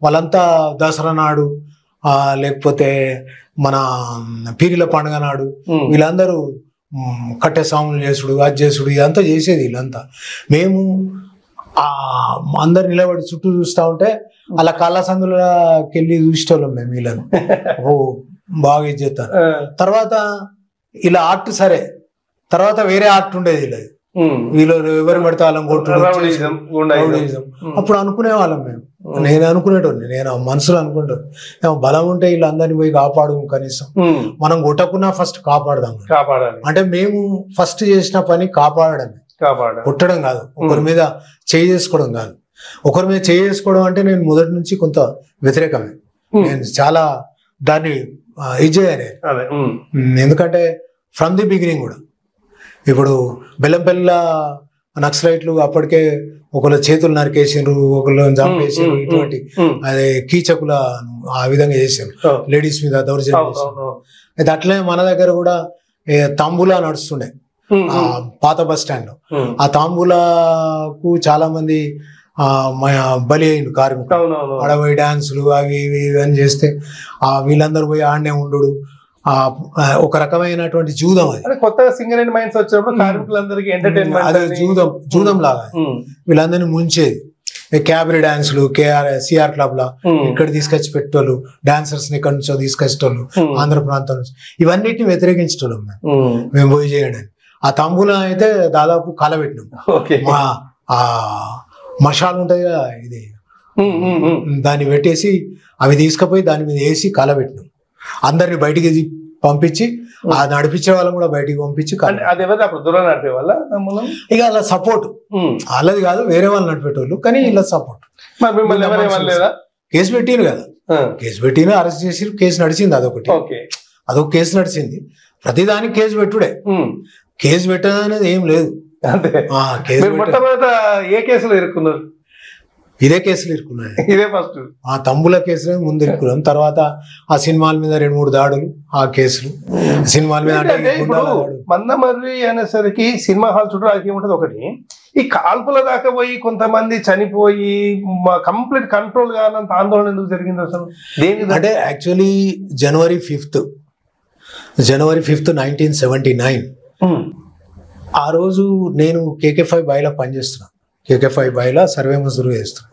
Speaker 4: వాళ్ళంతా దసరా నాడు లేకపోతే మన పీరిల పండుగ నాడు వీళ్ళందరూ కట్టె సాములు చేసుడు, అది చేసుడు, ఇదంతా చేసేది వీళ్ళంతా. మేము అందరు నిలబడి చుట్టూ చూస్తూ ఉంటే అలా కళ్ళ సందులకి వెళ్ళి చూసేటోళ్ళం మేము వీళ్ళని. ఓ బాగా ఇది చేస్తారు. తర్వాత ఇలా ఆర్ట్ సరే, తర్వాత వేరే ఆర్ట్ ఉండేది వీళ్ళది. వీళ్ళు ఎవరు పడితే వాళ్ళని కొట్టుడు, అప్పుడు అనుకునే వాళ్ళం మేము. నేను అనుకునేటోడిని, నేను మనసులో అనుకుంటాను బలం ఉంటే వీళ్ళందరినీ పోయి కాపాడు, కనీసం మనం కొట్టకున్నా ఫస్ట్ కాపాడదాం. అంటే మేము ఫస్ట్ చేసిన పని కాపాడడమే, కొట్టడం కాదు, ఒకరి మీద చేసుకోవడం కాదు. ఒకరి మీద చేసుకోవడం అంటే నేను మొదటి నుంచి కొంత వ్యతిరేకమే. నేను చాలా దాన్ని ఇది చేయను. ఎందుకంటే ఫ్రమ్ ది బిగినింగ్ కూడా ఇప్పుడు బెల్లంపల్లిల నక్సలైట్లు అప్పటికే ఒకళ్ళ చేతులు నరికేసిండ్రు, ఒకళ్ళు చంపేసిండ్రు, ఇటువంటి అదే కీచకుల ఆ విధంగా చేసారు, లేడీస్ మీద దౌర్జన్యం చేసారు. అయితే అట్లే మన దగ్గర కూడా తాంబూలా నడుస్తుండే పాత బస్ స్టాండ్ లో. ఆ తాంబూలాకు చాలా మంది బలి అయిండు కార్మికులు. అడవి డాన్సులు అవి ఇవి అని చేస్తే వీళ్ళందరూ పోయి ఆడనే ఉండు. ఒక రకమైనటువంటి జూదం అది.
Speaker 3: కొత్తగా సింగరేణి మైన్స్ వచ్చినప్పుడు కార్మికులందరికీ ఎంటర్టైన్మెంట్, అదే
Speaker 4: జూదం లాగా వీళ్ళందరినీ ముంచేది. క్యాబరీ డాన్సులు, సిఆర్ క్లబ్ లా ఇక్కడ తీసుకొచ్చి పెట్టేవాళ్ళు, డాన్సర్స్ ని ఇక్కడ నుంచో తీసుకొచ్చేటోళ్ళు, ఆంధ్ర ప్రాంతం నుంచి. ఇవన్నిటిని వ్యతిరేకించేటోళ్ళం మేము పోయి చేయడానికి. ఆ తంబులా అయితే దాదాపు కాలబెట్టినాం. మషాలు ఉంటాయి కదా, ఇది దాన్ని పెట్టేసి అవి తీసుకుపోయి దాని మీద వేసి కాలబెట్టినాం. అందరిని బయటికి పంపించి నడిపించే వాళ్ళని కూడా బయటికి పంపించి, ఇక అలా సపోర్ట్ వాళ్ళది కాదు, వేరే వాళ్ళు నడిపేటోళ్ళు, కానీ ఇలా సపోర్ట్. కేసు పెట్టిరు కదా, కేసు పెట్టిన అరెస్ట్ చేసి కేసు నడిచింది. అదొక కేసు నడిచింది. ప్రతిదానికి కేసు పెట్టుడే, కేసు పెట్టడం అనేది ఏం లేదు.
Speaker 3: ఏ కేసులో ఇరుక్కున్నారు?
Speaker 4: ఇదే కేసులు ఇరుక్కున్నాయి.
Speaker 3: ఇదే ఫస్ట్
Speaker 4: ఆ తంబుల కేసులే ముందు ఇరుక్కున్నాం. తర్వాత ఆ సినిమాల మీద 2-3 దాడులు, ఆ కేసులు సినిమాల మీద.
Speaker 3: మందమర్రి అనేసరికి సినిమా హాల్ చుట్టూ ఏముంటది ఒకటి, ఈ కాల్పుల దాకా పోయి కొంతమంది చనిపోయి కంప్లీట్ కంట్రోల్ కానంత ఆందోళన ఎందుకు జరిగింది అసలు?
Speaker 4: అంటే యాక్చువల్లీ జనవరి 5, 1979 ఆ రోజు నేను KK5 బాయిలో పనిచేస్తున్నాను. KK5 బాయిలో సర్వే మజూరు చేస్తున్నాం.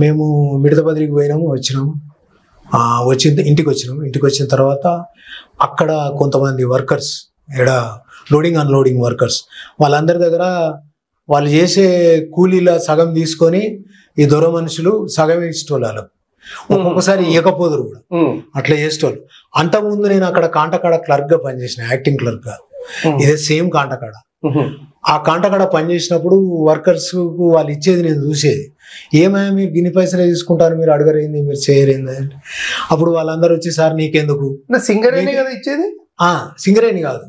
Speaker 4: మేము మిడతబదిరికి పోయినాము, వచ్చినాము. ఇంటికి వచ్చిన తర్వాత అక్కడ కొంతమంది వర్కర్స్, లోడింగ్ అన్లోడింగ్ వర్కర్స్, వాళ్ళందరి దగ్గర వాళ్ళు చేసే కూలీల సగం తీసుకొని ఈ దొర మనుషులు సగం ఇష్టోళ్ళు, ఒక్కొక్కసారి ఇవ్వకపోదురు కూడా, అట్లా చేసేటోళ్ళు. అంతకుముందు నేను అక్కడ కాంటకాడ క్లర్క్ గా పనిచేసిన, యాక్టింగ్ క్లర్క్ గా. ఇదే సేమ్ కాంటకాడ. ఆ కాంటకాడ పనిచేసినప్పుడు వర్కర్స్ వాళ్ళు ఇచ్చేది నేను చూసేది. ఏమైనా మీరు గిన్ని పైసలే తీసుకుంటారు, మీరు అడగరేంది, మీరు చేయరేంది అంటే అప్పుడు వాళ్ళందరూ వచ్చి సార్ నీకెందుకు
Speaker 3: సింగరేణి కదా ఇచ్చేది,
Speaker 4: సింగరేణి కాదు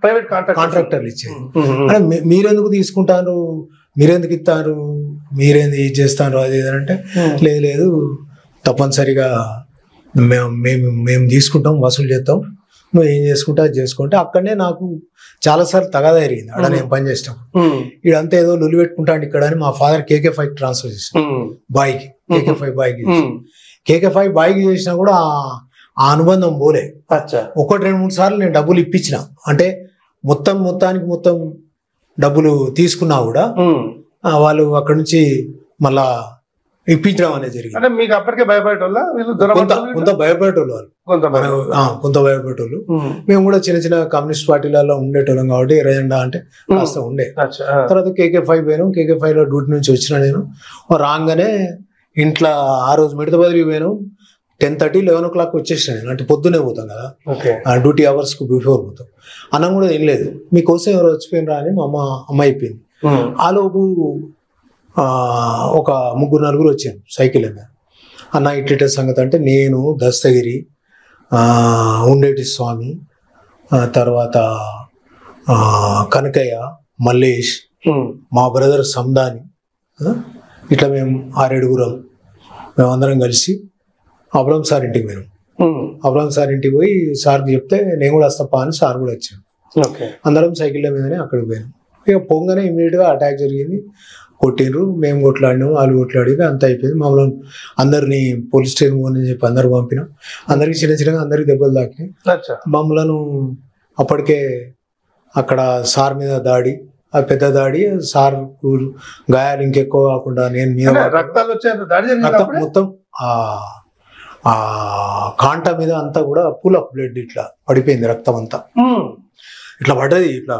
Speaker 3: ప్రైవేట్
Speaker 4: కాంట్రాక్టర్లు ఇచ్చేది. అంటే మీరెందుకు తీసుకుంటారు, మీరెందుకు ఇస్తారు, మీరేంది ఇది చేస్తారు అది అంటే లేదు లేదు తప్పనిసరిగా మేము తీసుకుంటాం, వసూలు చేస్తాం, నువ్వు ఏం చేసుకుంటా అది చేసుకుంటే అక్కడనే నాకు చాలాసార్లు తగాదా జరిగింది. అక్కడ నేను పని చేసినప్పుడు ఇదంతా ఏదో లొల్లి పెట్టుకుంటాను ఇక్కడ అని మా ఫాదర్ KK5 ట్రాన్స్ఫర్ చేసిన బాయ్కి, KK5 బాయ్కి. KK5 బాయ్కి చేసినా కూడా ఆ అనుబంధం పోలే. 1-2-3 సార్లు నేను డబ్బులు ఇప్పించిన, అంటే మొత్తం డబ్బులు తీసుకున్నా కూడా వాళ్ళు అక్కడ నుంచి మళ్ళా ఇప్పించడం అనేది జరిగింది.
Speaker 3: అంటే మీకు అప్పటికే భయపడేటోళ్ళు,
Speaker 4: కొంత భయపడేటోళ్ళు వాళ్ళు, కొంత భయపడేటోళ్ళు. మేము కూడా చిన్న కమ్యూనిస్ట్ పార్టీలలో ఉండేటోళ్ళం కాబట్టి ఎర్రజెండా అంటే కాస్త ఉండే. తర్వాత KK5 పోయాను. KK5 లో డ్యూటీ నుంచి వచ్చిన నేను రాగానే ఇంట్లో ఆ రోజు మిడత బదిలీ పోయాను. 10:30-11 o'clock వచ్చేసిన నేను, అంటే పొద్దునే పోతాం కదా, డ్యూటీ అవర్స్ కు బిఫోర్ పోతాం. అన్నం కూడా తినలేదు. మీకోసం ఎవరు వచ్చిపోయినరా అని మా అమ్మ అయిపోయింది. ఆలోపు ఒక 3-4 వచ్చాను సైకిల్ మీద. అన్న ఇట్ల సంగతి అంటే నేను, దస్తగిరి, ఉండేటి స్వామి, తర్వాత కనకయ్య, మల్లేష్, మా బ్రదర్ సందాని, ఇట్లా మేము 6-7 మేమందరం కలిసి అబ్రహం సార్ ఇంటికి పోయినాం. అబ్రహం సార్ ఇంటికి పోయి సార్కి చెప్తే నేను కూడా వస్తాపా అని సార్ కూడా వచ్చాను. అందరం సైకిళ్ళ మీదనే అక్కడికి పోయినాం. ఇక పొంగనే ఇమీడియట్గా అటాక్ జరిగింది. కొట్టిండ్రు, మేము కొట్లాడినాం, వాళ్ళు కొట్లాడి అంత అయిపోయింది. మమ్మల్ని అందరినీ పోలీస్ స్టేషన్ అని చెప్పి అందరు పంపినాం. అందరికి చిన్నగా అందరికి దెబ్బలు తాకినాయి. మమ్మలను అప్పటికే అక్కడ సార్ మీద దాడి, ఆ పెద్ద దాడి, సార్ గాయాలు ఇంకెక్కువ కాకుండా నేను మీద మొత్తం ఆ కాంట మీద అంతా కూడా పూల్ ఆఫ్ బ్లడ్ ఇట్లా పడిపోయింది, రక్తం అంతా ఇట్లా పడ్డది. ఇట్లా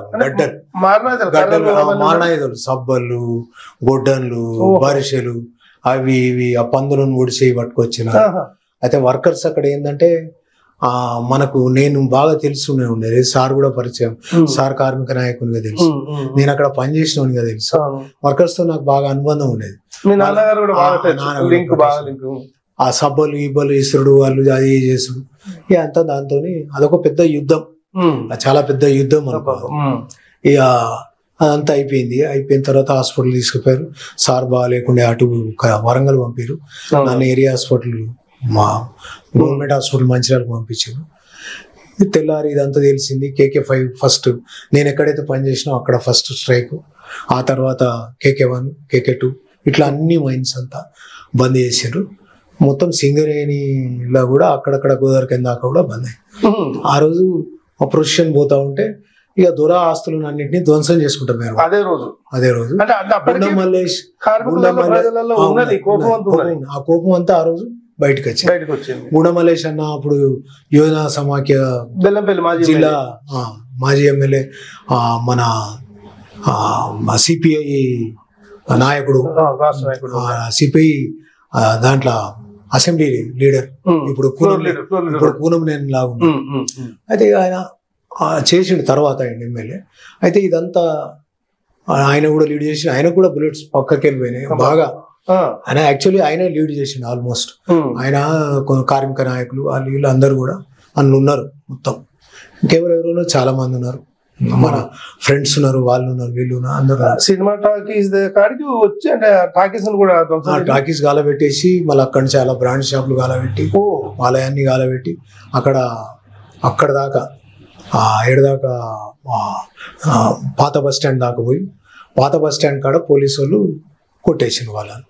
Speaker 4: గడ్డలు మారణాయుధాలు, సబ్బలు, గొడ్డన్లు, బరిసెలు, అవి ఇవి ఆ పందులను ఒడిసి పట్టుకొచ్చిన. అయితే వర్కర్స్ అక్కడ ఏంటంటే మనకు నేను బాగా తెలుసునే ఉండేది. సార్ కూడా పరిచయం, సార్ కార్మిక నాయకునిగా తెలుసు, నేను అక్కడ పనిచేసినోనిగా తెలుసు. వర్కర్స్ తో నాకు బాగా అనుబంధం ఉండేది. ఆ సబ్బలు ఇబ్బలు ఇసురుడు వాళ్ళు అది చేసుడు ఇక అంతా దాంతో అదొక పెద్ద యుద్ధం, చాలా పెద్ద యుద్ధం అనుకో. ఇక అదంతా అయిపోయిన తర్వాత హాస్పిటల్ తీసుకుపోయారు. సార్ బాగాలేకుండా అటు వరంగల్ పంపారు. నన్ను ఏరియా హాస్పిటల్, మా గవర్నమెంట్ హాస్పిటల్ మంచిర్యాలకు పంపించారు. తెల్లారి ఇదంతా తెలిసింది. KK5 ఫస్ట్ నేను ఎక్కడైతే పనిచేసినా అక్కడ ఫస్ట్ స్ట్రైక్, ఆ తర్వాత KK1, KK2 ఇట్లా అన్ని మైన్స్ అంతా బంద్ చేశారు. మొత్తం సింగరేణిలో కూడా అక్కడక్కడ గోదావరి కింద దాకా కూడా బంద్ అయ్యింది. ఆ రోజు ప్రొఫెషన్ పోతా ఉంటే ఇక దొర ఆస్తులను అన్నింటినీ ధ్వంసం చేసుకుంటాం మేము అదే రోజు. మల్లేష్ ఆ కోపం అంతా ఆ రోజు బయటకు వచ్చింది. గుండమల్లేష్ అన్న అప్పుడు యోజన సమాఖ్య జిల్లా మాజీ ఎమ్మెల్యే, మన సిపిఐ నాయకుడు, సిపిఐ దాంట్లో అసెంబ్లీ లీడర్, ఇప్పుడు పూనం నేను లాగా. అయితే ఆయన చేసిండు తర్వాత ఆయన ఎమ్మెల్యే. అయితే ఇదంతా ఆయన కూడా లీడ్ చేసి, ఆయన కూడా బుల్లెట్స్ పక్కకి వెళ్ళిపోయినాయి బాగా. ఆయన యాక్చువల్లీ ఆయన లీడ్ చేసిండు ఆల్మోస్ట్. ఆయన కార్మిక నాయకులు వాళ్ళు వీళ్ళు అందరు కూడా అందులో ఉన్నారు. మొత్తం ఇంకెవరెవరో చాలా మంది ఉన్నారు, మన ఫ్రెండ్స్ ఉన్నారు, వాళ్ళు ఉన్నారు, వీళ్ళు ఉన్నారు, అందరు.
Speaker 3: సినిమా టాకీస్ కాడికి వచ్చి అంటే టాకీస్ కూడా
Speaker 4: టాకీస్ గాలబెట్టేసి మళ్ళీ అక్కడి నుంచి అలా బ్రాండ్ షాపులు గాలబెట్టి ఆలయాన్ని గాలబెట్టి అక్కడ దాకా ఏడదాకా పాత బస్ స్టాండ్ దాకా పోయి, పాత బస్ స్టాండ్ కాడ పోలీసు వాళ్ళు కొట్టేసిన వాళ్ళని.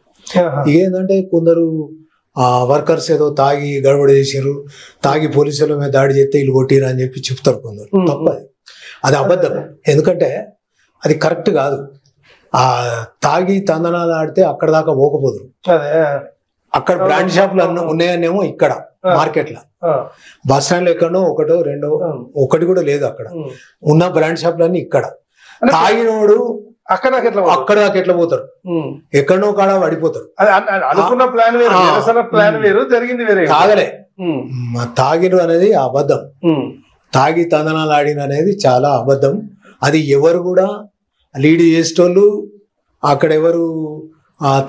Speaker 4: ఇదేంటంటే కొందరు వర్కర్స్ ఏదో తాగి గడబడి చేసారు, తాగి పోలీసుల మీద దాడి చేస్తే వీళ్ళు కొట్టిరు అని చెప్పి చెప్తారు కొందరు. తప్పది, అది అబద్ధం. ఎందుకంటే అది కరెక్ట్ కాదు. ఆ తాగి తందనాలు ఆడితే అక్కడ దాకా పోకపోదురు. అక్కడ బ్రాండ్ షాపులు అన్న ఉన్నాయనేమో ఇక్కడ మార్కెట్ లో, బస్ స్టాండ్ లో ఎక్కడో ఒకటో రెండో, ఒకటి కూడా లేదు అక్కడ ఉన్న బ్రాండ్ షాపులు అన్ని ఇక్కడ. తాగినోడు అక్కడ దాకా ఎట్లా పోతారు, ఎక్కడో కాడ పడిపోతారు.
Speaker 3: అనుకున్న ప్లాన్ వేరు, ప్లాన్ వేరు, జరిగింది వేరే.
Speaker 4: తాగలే, తాగిన అనేది అబద్ధం. తాగి తందనాలు ఆడిన అనేది చాలా అబద్ధం. అది ఎవరు కూడా లీడ్ చేసేటోళ్ళు అక్కడ ఎవరు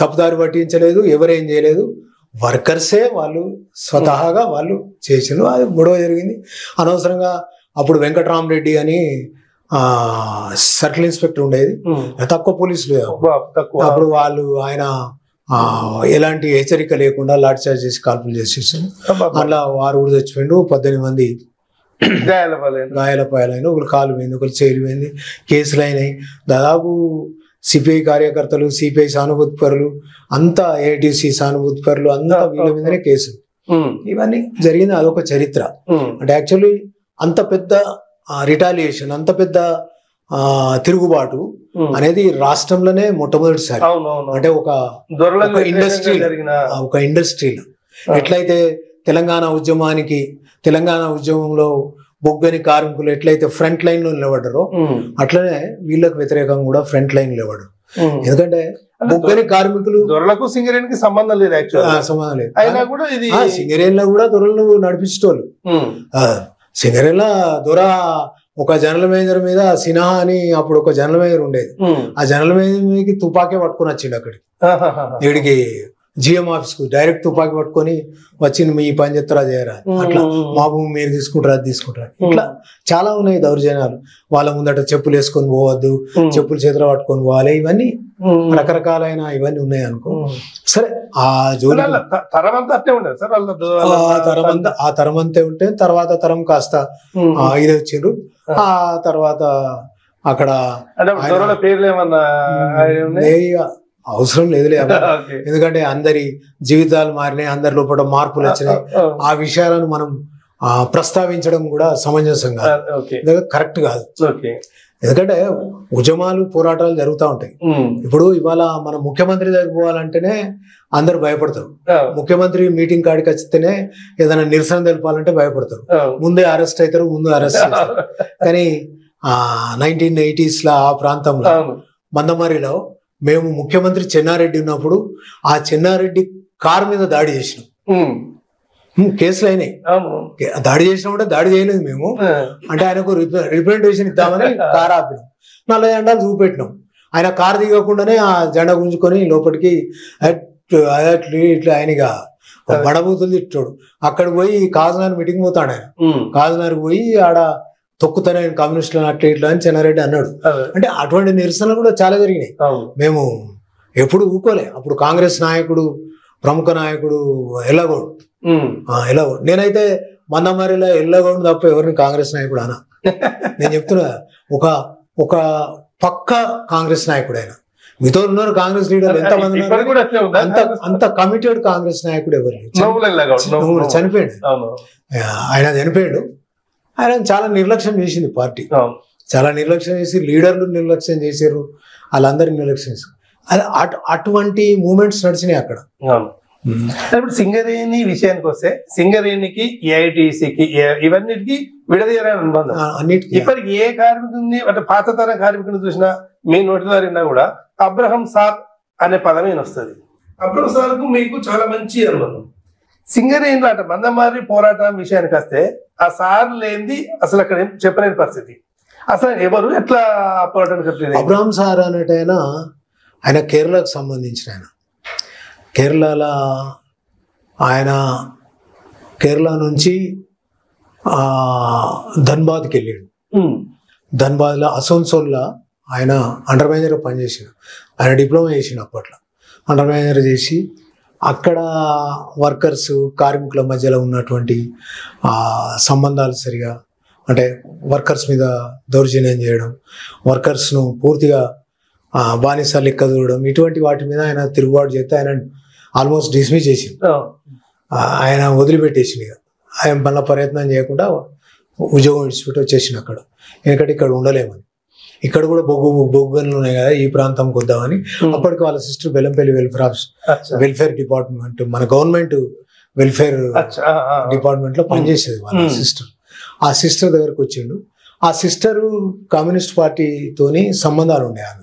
Speaker 4: తప్పుదారి పట్టించలేదు, ఎవరేం చేయలేదు. వర్కర్సే వాళ్ళు స్వతహాగా వాళ్ళు చేసిండ్రు. అది గొడవ జరిగింది అనవసరంగా. అప్పుడు వెంకటరామరెడ్డి అని సర్కిల్ ఇన్స్పెక్టర్ ఉండేది, తక్కువ పోలీసులు. అప్పుడు వాళ్ళు ఆయన ఎలాంటి హెచ్చరిక లేకుండా లాఠీ చార్జ్ చేసి కాల్పులు చేసేసారు. అట్లా 6 కూడా చచ్చిపోయిండు, 18 మంది గాయాలపాయాలైన, ఒకరు కాలు పోయింది, ఒకరు చేరు పోయింది, కేసులు అయినాయి. దాదాపు సిపిఐ కార్యకర్తలు, సిపిఐ సానుభూతిపరులు అంతా, ఏటీసీ సానుభూతిపరులు అంతా వీళ్ళ మీదనే కేసులు. ఇవన్నీ జరిగింది. అదొక చరిత్ర. అంటే యాక్చువల్లీ అంత పెద్ద రిటాలియేషన్, అంత పెద్ద తిరుగుబాటు అనేది రాష్ట్రంలోనే మొట్టమొదటిసారి. అంటే ఒక ఇండస్ట్రీలో ఎట్లయితే తెలంగాణ ఉద్యమంలో బొగ్గని కార్మికులు ఎట్లయితే ఫ్రంట్ లైన్ లో నిలబడ్డారో అట్లనే వీళ్ళకి వ్యతిరేకంగా కూడా ఫ్రంట్ లైన్ నిలబడరు. ఎందుకంటే బొగ్గని కార్మికులు
Speaker 3: దొరలకు సింగరేణికి సంబంధం లేదు,
Speaker 4: సంబంధం లేదు. సింగరేణిలో కూడా దొరలు నడిపించేటోళ్ళు. సింగరేణిలో దొర ఒక జనరల్ మేనేజర్ మీద సిన్హా అని అప్పుడు ఒక జనరల్ మేనేజర్ ఉండేది. ఆ జనరల్ మేనేజర్ తుపాకే పట్టుకొని వచ్చిండు అక్కడికి, వీడికి జిఎం ఆఫీస్ కు డైరెక్ట్ తుపాకి పట్టుకొని వచ్చింది, మీ పని చేస్తారా చేయరా, అట్లా మా భూమి మీరు తీసుకుంటారా అది తీసుకుంటారా. ఇట్లా చాలా ఉన్నాయి దౌర్జన్యాలు. వాళ్ళ ముందట చెప్పులు వేసుకొని పోవద్దు, చెప్పులు చేతులు పట్టుకొని పోవాలి, ఇవన్నీ రకరకాలైన ఇవన్నీ ఉన్నాయి అనుకో. సరే, ఆ జోలి ఆ తరం అంతే ఉంటే తర్వాత తరం కాస్త ఇదే వచ్చిండ్రు. ఆ తర్వాత అక్కడ అవసరం లేదులే, ఎందుకంటే అందరి జీవితాలు మారినాయి, అందరి లోపల మార్పులు వచ్చినాయి. ఆ విషయాలను మనం ప్రస్తావించడం కూడా సమంజసం కాదు, కరెక్ట్ కాదు. ఎందుకంటే ఉద్యమాలు, పోరాటాలు జరుగుతూ ఉంటాయి. ఇప్పుడు ఇవాళ మనం ముఖ్యమంత్రి దగ్గర పోవాలంటేనే అందరు భయపడతారు. ముఖ్యమంత్రి మీటింగ్ కాడికి వచ్చితేనే ఏదైనా నిరసన తెలపాలంటే భయపడతారు, ముందే అరెస్ట్ అవుతారు, ముందు అరెస్ట్ చేస్తారు. కానీ 1980s ఆ ప్రాంతంలో మందమరిలో మేము ముఖ్యమంత్రి చెన్నారెడ్డి ఉన్నప్పుడు ఆ చెన్నారెడ్డి కారు మీద దాడి చేసినాం. కేసులు అయినాయి. దాడి చేసినప్పుడు దాడి చేయలేదు మేము, అంటే ఆయనకు రిప్రజెంటేషన్ ఇద్దామని కారు ఆపినాం, 40 జెండాలు చూపెట్టినాం. ఆయన కారు దిగకుండానే ఆ జెండా గుంజుకొని లోపలికి ఇట్లా ఆయనగా బడబూతులు తిట్టాడు. అక్కడికి పోయి కాజనార్ మీటింగ్ పోతాడు. ఆయన కాజనార్కి పోయి ఆడ తొక్కుతానే కమ్యూనిస్టులను అట్లా ఇట్లా అని చెన్నారెడ్డి అన్నాడు. అంటే అటువంటి నిరసనలు కూడా చాలా జరిగినాయి. మేము ఎప్పుడు ఊకోలే. అప్పుడు కాంగ్రెస్ నాయకుడు, ప్రముఖ నాయకుడు ఎల్లగౌడ్, నేనైతే మందమరిలో ఎల్లగౌడ్ తప్ప ఎవరిని కాంగ్రెస్ నాయకుడు అనా. నేను చెప్తున్నా, ఒక పక్క కాంగ్రెస్ నాయకుడు ఆయన. మీతో ఉన్నారు కాంగ్రెస్ లీడర్లు ఎంతమంది ఉన్నారు, అంత కమిటెడ్ కాంగ్రెస్ నాయకుడు ఎవరు చనిపోయాడు. ఆయన చనిపోయాడు. ఆయన చాలా నిర్లక్ష్యం చేసింది పార్టీ, చాలా నిర్లక్ష్యం చేసి, లీడర్లు నిర్లక్ష్యం చేశారు, వాళ్ళందరినీ నిర్లక్ష్యం చేశారు. అటువంటి మూమెంట్స్ నడిచినాయి అక్కడ.
Speaker 3: ఇప్పుడు సింగరేణి విషయానికి వస్తే, సింగరేణికి, ఏఐటీసీకి, ఇవన్నిటికీ విడదీయరాని అనుబంధం. ఇప్పటికి ఏ కార్మికుని అంటే పాత తరం కార్మికుని చూసినా, మీ నోటి ద్వారా కూడా అబ్రహం సార్ అనే పదమే వస్తుంది. అబ్రహం సార్ కు మీకు చాలా మంచి అనుబంధం. సింగరేణిలో అట మందమారి పోరాటం విషయానికి వస్తే ఆ సార్ లేనిది అసలు అక్కడ చెప్పలేని పరిస్థితి. అసలు ఎవరు ఎట్లా పోరాటానికి చెప్పలేదు?
Speaker 4: అబ్రహం సార్ అనేటైనా ఆయన కేరళకు సంబంధించిన ఆయన. కేరళలో ఆయన కేరళ నుంచి ధన్బాద్కి వెళ్ళాడు. ధన్బాద్లో అసోన్సోల్లో ఆయన అండర్ మేనేజర్ పనిచేసాడు. ఆయన డిప్లొమా చేసిండు అప్పట్లో. అండర్ మేనేజర్ చేసి అక్కడ వర్కర్స్, కార్మికుల మధ్యలో ఉన్నటువంటి సంబంధాలు సరిగా, అంటే వర్కర్స్ మీద దౌర్జన్యం చేయడం, వర్కర్స్ను పూర్తిగా బానిస లెక్క చూడడం, ఇటువంటి వాటి మీద ఆయన తిరుగుబాటు చేస్తే ఆయన ఆల్మోస్ట్ డిస్మిస్ చేసింది. ఆయన వదిలిపెట్టేసింది. ఆయన మళ్ళీ ప్రయత్నం చేయకుండా ఉద్యోగం విడిచిపెట్టి వచ్చేసింది అక్కడ. ఎందుకంటే ఇక్కడ ఉండలేమని. ఇక్కడ కూడా బొగ్గలు ఉన్నాయి కదా, ఈ ప్రాంతంకి వద్దామని. అప్పటికి వాళ్ళ సిస్టర్ బెల్లంపల్లి వెల్ఫేర్ డిపార్ట్మెంట్, మన గవర్నమెంట్ వెల్ఫేర్ డిపార్ట్మెంట్ లో పనిచేసేది వాళ్ళ సిస్టర్. ఆ సిస్టర్ దగ్గరకు వచ్చిండు. ఆ సిస్టర్ కమ్యూనిస్ట్ పార్టీతోని సంబంధాలు ఉండే ఆమె.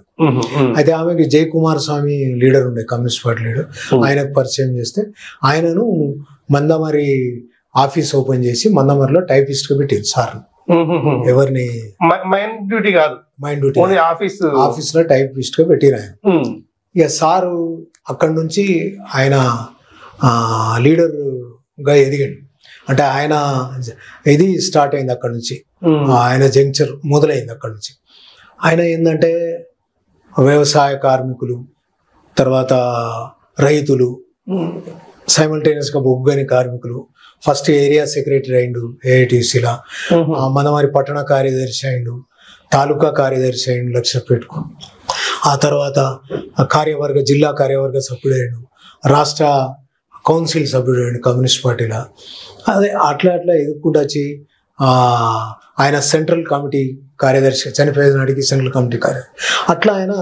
Speaker 4: అయితే ఆమెకి జయకుమార్ స్వామి లీడర్ ఉండే, కమ్యూనిస్ట్ పార్టీ లీడర్. ఆయనకు పరిచయం చేస్తే ఆయనను మందమరి ఆఫీస్ ఓపెన్ చేసి మందమరిలో టైపిస్ట్ గా పెట్టారు సార్. ఎవరిని
Speaker 3: మైండ్ డ్యూటీ కాదు,
Speaker 4: మైండ్ డ్యూటీ ఆఫీస్ లో టైపిస్ట్ గా పెట్టిన ఆయన. ఇక సారు అక్కడి నుంచి ఆయన లీడర్ గా ఎదిగాడు. అంటే ఆయన ఇది స్టార్ట్ అయింది అక్కడి నుంచి, ఆయన జంక్చర్ మొదలైంది అక్కడి నుంచి. ఆయన ఏంటంటే వ్యవసాయ కార్మికులు, తర్వాత రైతులు, సైమల్టేనియస్ గా బొగ్గని కార్మికులు, ఫస్ట్ ఏరియా సెక్రటరీ అయిండు ఏఐటీసీలా, మనవారి పట్టణ కార్యదర్శి అయిండు, తాలూకా కార్యదర్శి అయిండు లక్షపేటకు. ఆ తర్వాత జిల్లా కార్యవర్గ సభ్యుడు అయిండు, రాష్ట్ర కౌన్సిల్ సభ్యుడు అయిండు కమ్యూనిస్ట్ పార్టీలో. అదే అట్లా ఎదుర్కొంటూ వచ్చి ఆయన సెంట్రల్ కమిటీ కార్యదర్శి, చనిపోయిన నాటికి సెంట్రల్ కమిటీ కార్యదర్శి. అట్లా ఆయన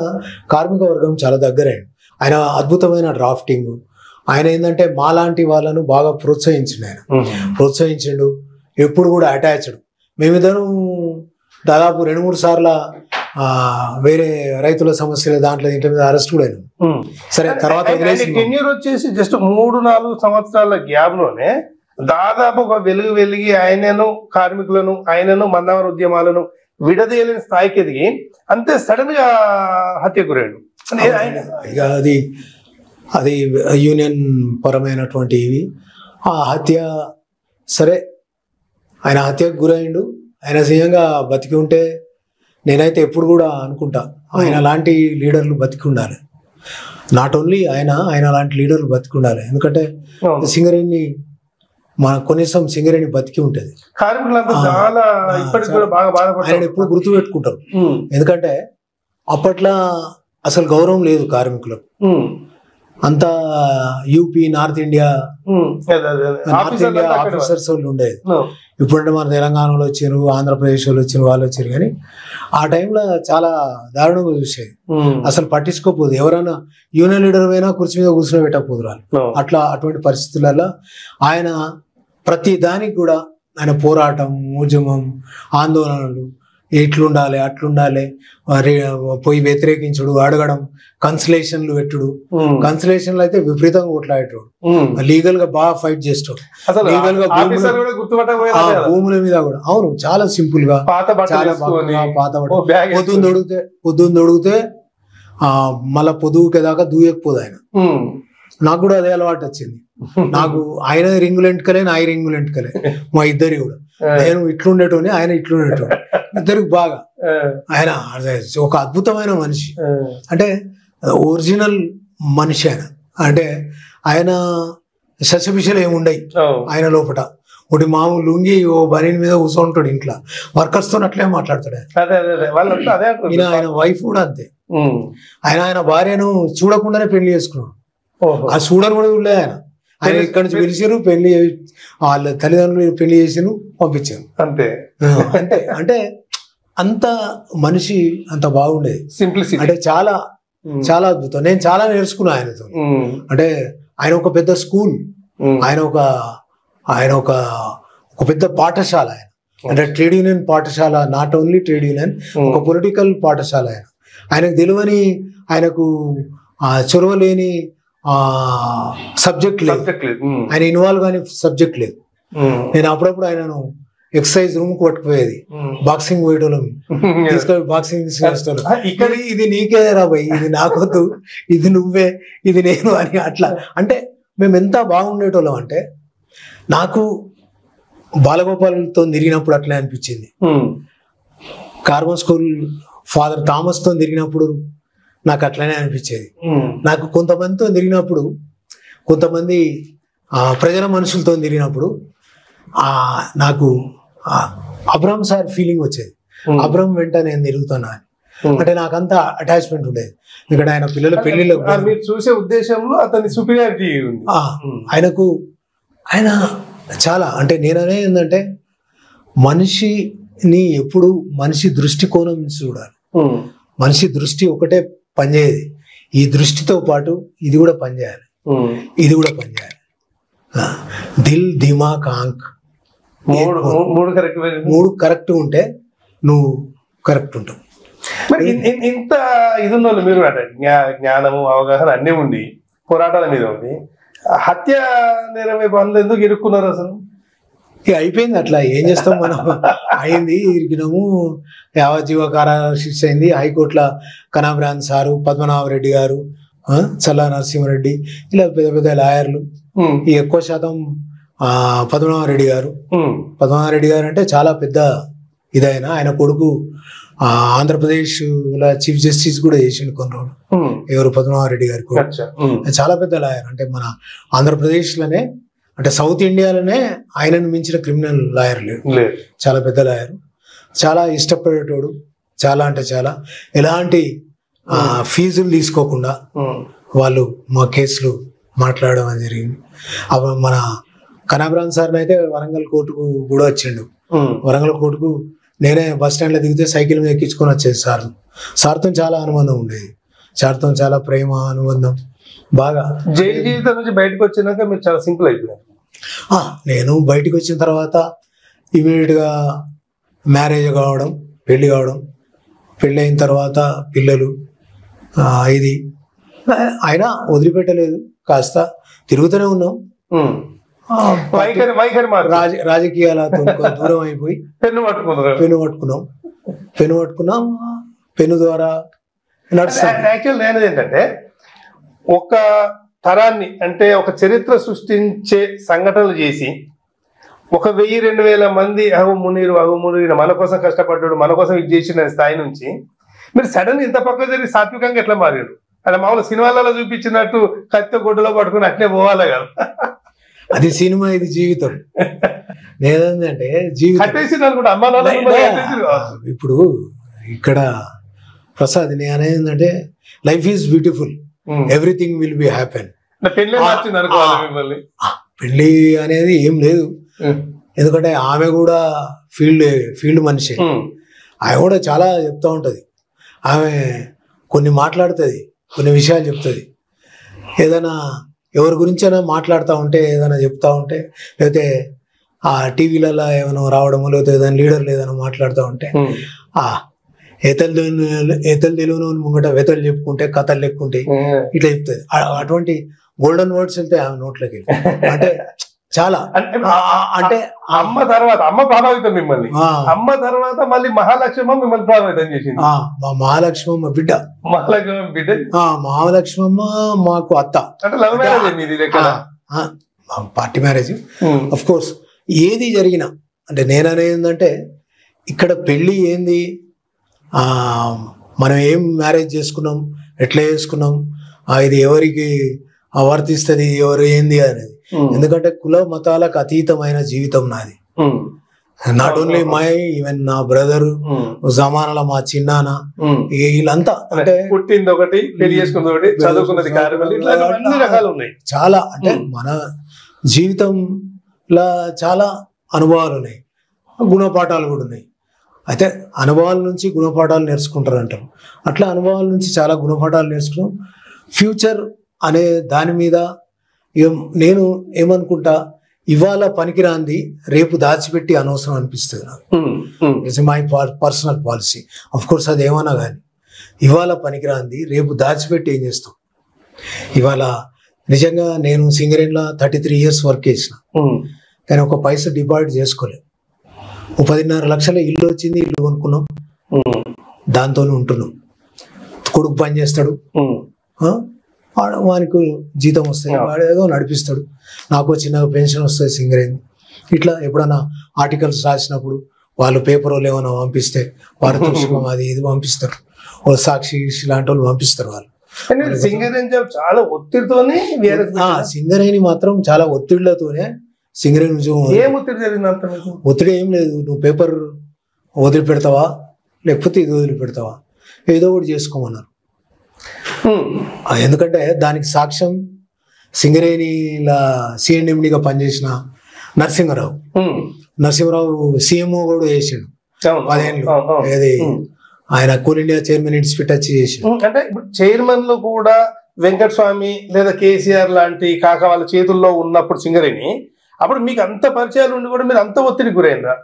Speaker 4: కార్మిక వర్గం చాలా దగ్గర అయిండు. ఆయన అద్భుతమైన డ్రాఫ్టింగ్, ఆయన ఏంటంటే మాలాంటి వాళ్ళను బాగా ప్రోత్సహించిండు. ఎప్పుడు కూడా అటాచ్డ్. మేమిద్దరం దాదాపు 2-3 సార్లు వేరే రైతుల సమస్యల దాంట్లో ఇంటి మీద అరెస్ట్ కూడా అయినాం. సరే తర్వాత
Speaker 3: టెన్యూర్ వచ్చేసి జస్ట్ 3-4 సంవత్సరాల గ్యాప్ లోనే దాదాపు ఒక వెలిగి ఆయనను కార్మికులను, ఆయనను మందవర ఉద్యమాలను విడదీయలేని స్థాయికి ఎదిగి అంతే సడన్ గా హత్య గురయ్యాడు.
Speaker 4: ఇక అది యూనియన్ పరమైనటువంటి ఇవి ఆ హత్య. సరే ఆయన హత్యకు గురైండు. ఆయన సీఎంగా బతికి ఉంటే నేనైతే ఎప్పుడు కూడా అనుకుంటా ఆయన లాంటి లీడర్లు బతికి ఉండాలి. నాట్ ఓన్లీ ఆయన లాంటి లీడర్లు బతికి ఉండాలి. ఎందుకంటే సింగరేణి కనీసం సింగరేణి బతికి ఉంటుంది. ఆయన ఎప్పుడు గుర్తు పెట్టుకుంటారు. ఎందుకంటే అప్పట్లో అసలు గౌరవం లేదు కార్మికులకు. అంతా యూపీ నార్త్ ఇండియా ఆఫీసర్స్ వాళ్ళు ఉండేది. ఇప్పుడంటే మన తెలంగాణలో వచ్చారు, ఆంధ్రప్రదేశ్ వాళ్ళు వచ్చారు, వాళ్ళు వచ్చారు. కానీ ఆ టైంలో చాలా దారుణంగా చూసేది. అసలు పట్టించుకోపోదు. ఎవరైనా యూనియన్ లీడర్ అయినా కుర్చీ మీద కూర్చొని పెట్టకపోదు వాళ్ళు. అటువంటి పరిస్థితులలో ఆయన ప్రతి దానికి కూడా ఆయన పోరాటం, ఉద్యమం, ఆందోళనలు, ఇట్లుండాలి అట్లుండాలి, పోయి వ్యతిరేకించుడు, అడగడం, కన్సలేషన్లు పెట్టుడు. కన్సలేషన్లు అయితే విపరీతంగా కొట్లాడేటోడు, లీగల్ గా బాగా ఫైట్ చేస్తాడు. లీగల్ గా భూముల మీద కూడా. అవును, చాలా సింపుల్ గా, చాలా పాత పొద్దున్న దొడిగితే మళ్ళా పొద్దుకే దాకా దూయకపోదు ఆయన. నాకు కూడా అదే అలవాటు వచ్చింది. నాకు ఆయన రింగులు ఎంటుకలే, నా రింగులు ఎంటుకలే, మా ఇద్దరి కూడా. నేను ఇట్లుండేటోని, ఆయన ఇట్లుండేటోని, ఇద్దరికి బాగా. ఆయన ఒక అద్భుతమైన మనిషి, అంటే ఒరిజినల్ మనిషి ఆయన. అంటే ఆయన సస్యభిషలు ఏముండయి ఆయన లోపల. ఒకటి మామూలు లుంగి ఓ బనీన్ మీద కూర్చొంటాడు ఇంట్లో, వర్కర్స్ తో అట్లే మాట్లాడతాడు. ఆయన వైఫ్ కూడా అంతే. ఆయన భార్యను చూడకుండానే పెళ్లి చేసుకున్నాడు. ఆ చూడని కూడా చూడలే ఆయన. ఆయన ఇక్కడి నుంచి పిలిచారు, పెళ్లి వాళ్ళ తల్లిదండ్రులు పెళ్లి చేసారు, పంపించారు. అంతే అంటే అంటే అంత మనిషి అంత బాగుండేది. సింప్లిసిటీ అంటే చాలా చాలా అద్భుతం. నేను చాలా నేర్చుకున్నా ఆయనతో. అంటే ఆయన ఒక పెద్ద స్కూల్, ఆయన ఒక పెద్ద పాఠశాల. ఆయన అంటే ట్రేడ్ యూనియన్ పాఠశాల, నాట్ ఓన్లీ ట్రేడ్ యూనియన్, ఒక పొలిటికల్ పాఠశాల. ఆయనకు తెలియని, ఆయనకు చొరవ లేని సబ్జెక్ట్ లేదు, ఆయన ఇన్వాల్వ్ కానీ సబ్జెక్ట్ లేదు. నేను అప్పుడప్పుడు ఆయనను ఎక్సర్సైజ్ రూమ్ కు పట్టుకుపోయేది, బాక్సింగ్ పోయేటోళ్ళం, తీసుకొని బాక్సింగ్ చేస్తాను. ఇక్కడ ఇది నీకే రాబోయ్, ఇది నాకొద్దు, ఇది నువ్వే, ఇది నేను అని. అట్లా అంటే మేము ఎంత బాగుండేటోళ్ళం అంటే, నాకు బాలగోపాల్తో తిరిగినప్పుడు అట్లే అనిపించింది. కార్బన్ స్కూల్ ఫాదర్ థామస్ తో తిరిగినప్పుడు నాకు అట్లనే అనిపించేది. నాకు కొంతమందితో తిరిగినప్పుడు, కొంతమంది ప్రజల మనుషులతో తిరిగినప్పుడు నాకు అబ్రహం సార్ ఫీలింగ్ వచ్చేది. అబ్రహం వెంట నేను తిరుగుతున్నా అని. అంటే నాకంతా అటాచ్మెంట్ ఉండేది. ఎందుకంటే ఆయన పిల్లల పెళ్లిలో
Speaker 3: చూసే ఉద్దేశంలో అతని సుపీరియారిటీ
Speaker 4: ఆయన చాలా. అంటే నేననే ఏంటంటే, మనిషిని ఎప్పుడు మనిషి దృష్టికోణం చూడాలి. మనిషి దృష్టి ఒకటే పనిచేయదు. ఈ దృష్టితో పాటు ఇది కూడా పనిచేయాలి, ఇది కూడా పనిచేయాలి. దిల్, దిమాగ్, ఆంక్ మూడు కరెక్ట్ ఉంటే నువ్వు కరెక్ట్ ఉంటావు.
Speaker 3: మరి ఇంత ఇది ఉన్న వాళ్ళు మీరు జ్ఞానము, అవగాహన అన్నీ ఉండి, పోరాటాల మీద ఉండి, హత్య నేరం వైపు ఎందుకు ఇరుక్కున్నారు అసలు?
Speaker 4: ఇక అయిపోయింది. అట్లా ఏం చేస్తాం మనం, అయింది, ఇరికినాము, యావజ్జీవ కారాగార శిక్ష అయింది. హైకోర్టులో కనాబ్రాన్ సారు, పద్మనాభరెడ్డి గారు, చల్లా నరసింహారెడ్డి, ఇలా పెద్ద పెద్ద లాయర్లు. ఈ ఎక్కువ శాతం పద్మనాభరెడ్డి గారు. పద్మనాభరెడ్డి గారు అంటే చాలా పెద్ద ఇదైన, ఆయన కొడుకు ఆంధ్రప్రదేశ్ చీఫ్ జస్టిస్ కూడా చేసిండు కొన్ని రోజులు. ఎవరు? పద్మనాభరెడ్డి గారి కొడుకు. చాలా పెద్ద లాయర్. అంటే మన ఆంధ్రప్రదేశ్ లోనే, అంటే సౌత్ ఇండియాలోనే ఆయనను మించిన క్రిమినల్ లాయర్ లేడు. చాలా పెద్ద లాయర్, చాలా ఇష్టపడేటోడు. చాలా అంటే చాలా, ఎలాంటి ఫీజులు తీసుకోకుండా వాళ్ళు మా కేసులు మాట్లాడడం అని జరిగింది. మన కనాబ్రాన్ సార్ని అయితే వరంగల్ కోర్టుకు కూడా వచ్చిండు. వరంగల్ కోర్టుకు నేనే బస్ స్టాండ్ లో దిగితే సైకిల్ మీద ఎక్కించుకొని వచ్చేది సార్తో చాలా అనుబంధం ఉండేది. సార్తో చాలా ప్రేమ, అనుబంధం బాగా.
Speaker 3: జైలు జీవితం నుంచి బయటకు వచ్చినాక మీరు చాలా సింపుల్ అయిపోయారు.
Speaker 4: నేను బయటకు వచ్చిన తర్వాత ఇమీడియట్ గా మ్యారేజ్ కావడం, పెళ్లి కావడం, పెళ్ళి అయిన తర్వాత పిల్లలు, ఇది ఆయన వదిలిపెట్టలేదు. కాస్త తిరుగుతూనే ఉన్నాం. రాజకీయాలతో దూరం అయిపోయి పెన్ను పట్టుకున్నాం. పెన్ను ద్వారా
Speaker 3: యాక్చువల్ నేను ఏంటంటే, ఒక తరాన్ని, అంటే ఒక చరిత్ర సృష్టించే సంఘటనలు చేసి 1000-2000 మంది అహు మునీరు మన కోసం కష్టపడ్డాడు, మన కోసం ఇది చేసిన స్థాయి నుంచి మీరు సడన్ ఇంత పక్క జరిగి సాత్వికంగా ఎట్లా మారారు? అంటే మామూలు సినిమాలలో చూపించినట్టు కత్తి గుడ్డలో పట్టుకుని అట్నే పోవాలి కదా.
Speaker 4: అది సినిమా, ఇది జీవితం. నేనంటే ఇప్పుడు ఇక్కడ ప్రసాద్ నేను అనేదంటే, life is beautiful, everything will be happen. పెళ్లి అనేది ఏం లేదు, ఎందుకంటే ఆమె కూడా ఫీల్డ్ మనిషి. ఆమె కూడా చాలా చెప్తా ఉంటది. ఆమె కొన్ని మాట్లాడుతుంది, కొన్ని విషయాలు చెప్తుంది. ఏదైనా ఎవరి గురించైనా మాట్లాడుతూ ఉంటే, ఏదైనా చెప్తా ఉంటే, లేకపోతే ఆ టీవీలలో ఏమైనా రావడము, లేకపోతే ఏదైనా లీడర్లు ఏదైనా మాట్లాడుతూ ఉంటే, ఏతలు తెలుగును ముంగట వెతలు చెప్పుకుంటే కథలు లెక్కుంటే ఇట్లా చెప్తుంది. అటువంటి గోల్డెన్ వర్డ్స్ వెళ్తే ఆమె నోట్లోకి. అంటే చాలా, అంటే
Speaker 3: అమ్మ తర్వాత అమ్మ ప్రభావితం మిమ్మల్ని, అమ్మ తర్వాత మళ్ళీ మహాలక్ష్మమ్మ మిమ్మల్ని ప్రభావితం చేసింది.
Speaker 4: మా మహాలక్ష్మమ్మ బిడ్డ, మహాలక్ష్మమ్మ మాకు అత్త.
Speaker 3: అంటే love marriage,
Speaker 4: party marriage. Of course ఏది జరిగినా, అంటే నేననేది ఏంటంటే, ఇక్కడ పెళ్ళి ఏంది, మనం ఏం మ్యారేజ్ చేసుకున్నాం, ఎట్లా చేసుకున్నాం, ఇది ఎవరికి వర్తిస్తుంది, ఎవరు ఏంది అనేది. ఎందుకంటే కుల మతాలకు అతీతమైన జీవితం నాది. నాట్ ఓన్లీ మై, ఈవెన్ నా బ్రదర్, జమానాల మా చిన్నాన్న, వీళ్ళంతా అంటే
Speaker 3: పుట్టింది ఒకటి, పెళ్లి చేసుకున్నది ఒకటి, చదువుకున్నది అన్ని రకాలు ఉన్నాయి.
Speaker 4: చాలా, అంటే మన జీవితంలో చాలా అనుభవాలు ఉన్నాయి, గుణపాఠాలు కూడా ఉన్నాయి. అయితే అనుభవాల నుంచి గుణపాఠాలు నేర్చుకుంటారు అంటారు. అట్లా అనుభవాల నుంచి చాలా గుణపాఠాలు నేర్చుకున్నాం. ఫ్యూచర్ అనే దాని మీద నేను ఏమనుకుంటా, ఇవాళ పనికిరాంది రేపు దాచిపెట్టి అనవసరం అనిపిస్తుంది నాకు. It's my personal policy. Of course అది ఏమన్నా కానీ, ఇవాళ పనికిరాంది రేపు దాచిపెట్టి ఏం చేస్తాం. ఇవాళ నిజంగా నేను సింగరేణిలో 33 years వర్క్ చేసిన, కానీ ఒక పైసా డిపాజిట్ చేసుకోలేదు. 10.5 లక్షల ఇల్లు వచ్చింది, ఇల్లు కొనుక్కున్నాం, దాంతోనే ఉంటున్నాం. కొడుకు పని చేస్తాడు, వానికి జీతం వస్తాయి, వాడు ఏదో నడిపిస్తాడు, నాకు చిన్న పెన్షన్ వస్తుంది సింగరేణి. ఇట్లా ఎప్పుడన్నా ఆర్టికల్స్ రాసినప్పుడు వాళ్ళు పేపర్ వాళ్ళు ఏమైనా పంపిస్తే, పారితోషికం అది ఇది పంపిస్తారు, సాక్షి లాంటి వాళ్ళు పంపిస్తారు. వాళ్ళు
Speaker 3: చాలా ఒత్తిడితోనే,
Speaker 4: సింగరేణి మాత్రం చాలా ఒత్తిళ్లతోనే సింగరేణి ఒత్తిడి ఏం లేదు. నువ్వు పేపర్ వదిలిపెడతావా, లేకపోతే ఇది వదిలిపెడతావా, ఏదో ఒకటి చేసుకోమన్నారు. ఎందుకంటే దానికి సాక్ష్యం సింగరేణిలా సిఎండిగా పనిచేసిన నరసింహరావు సీఎంఓ కూడా చేసిండు 10 ఏళ్ళు. ఏది ఆయన కోల్ ఇండియా చైర్మన్ ఇన్స్టిట్యూట్ వచ్చి చేసిండు.
Speaker 3: అంటే ఇప్పుడు చైర్మన్లు కూడా వెంకటస్వామి లేదా కేసీఆర్ లాంటి కాక వాళ్ళ చేతుల్లో ఉన్నప్పుడు సింగరేణి, అప్పుడు మీకు అంత పరిచయాలు ఉండి కూడా మీరు అంత ఒత్తిడికి గురైనరా?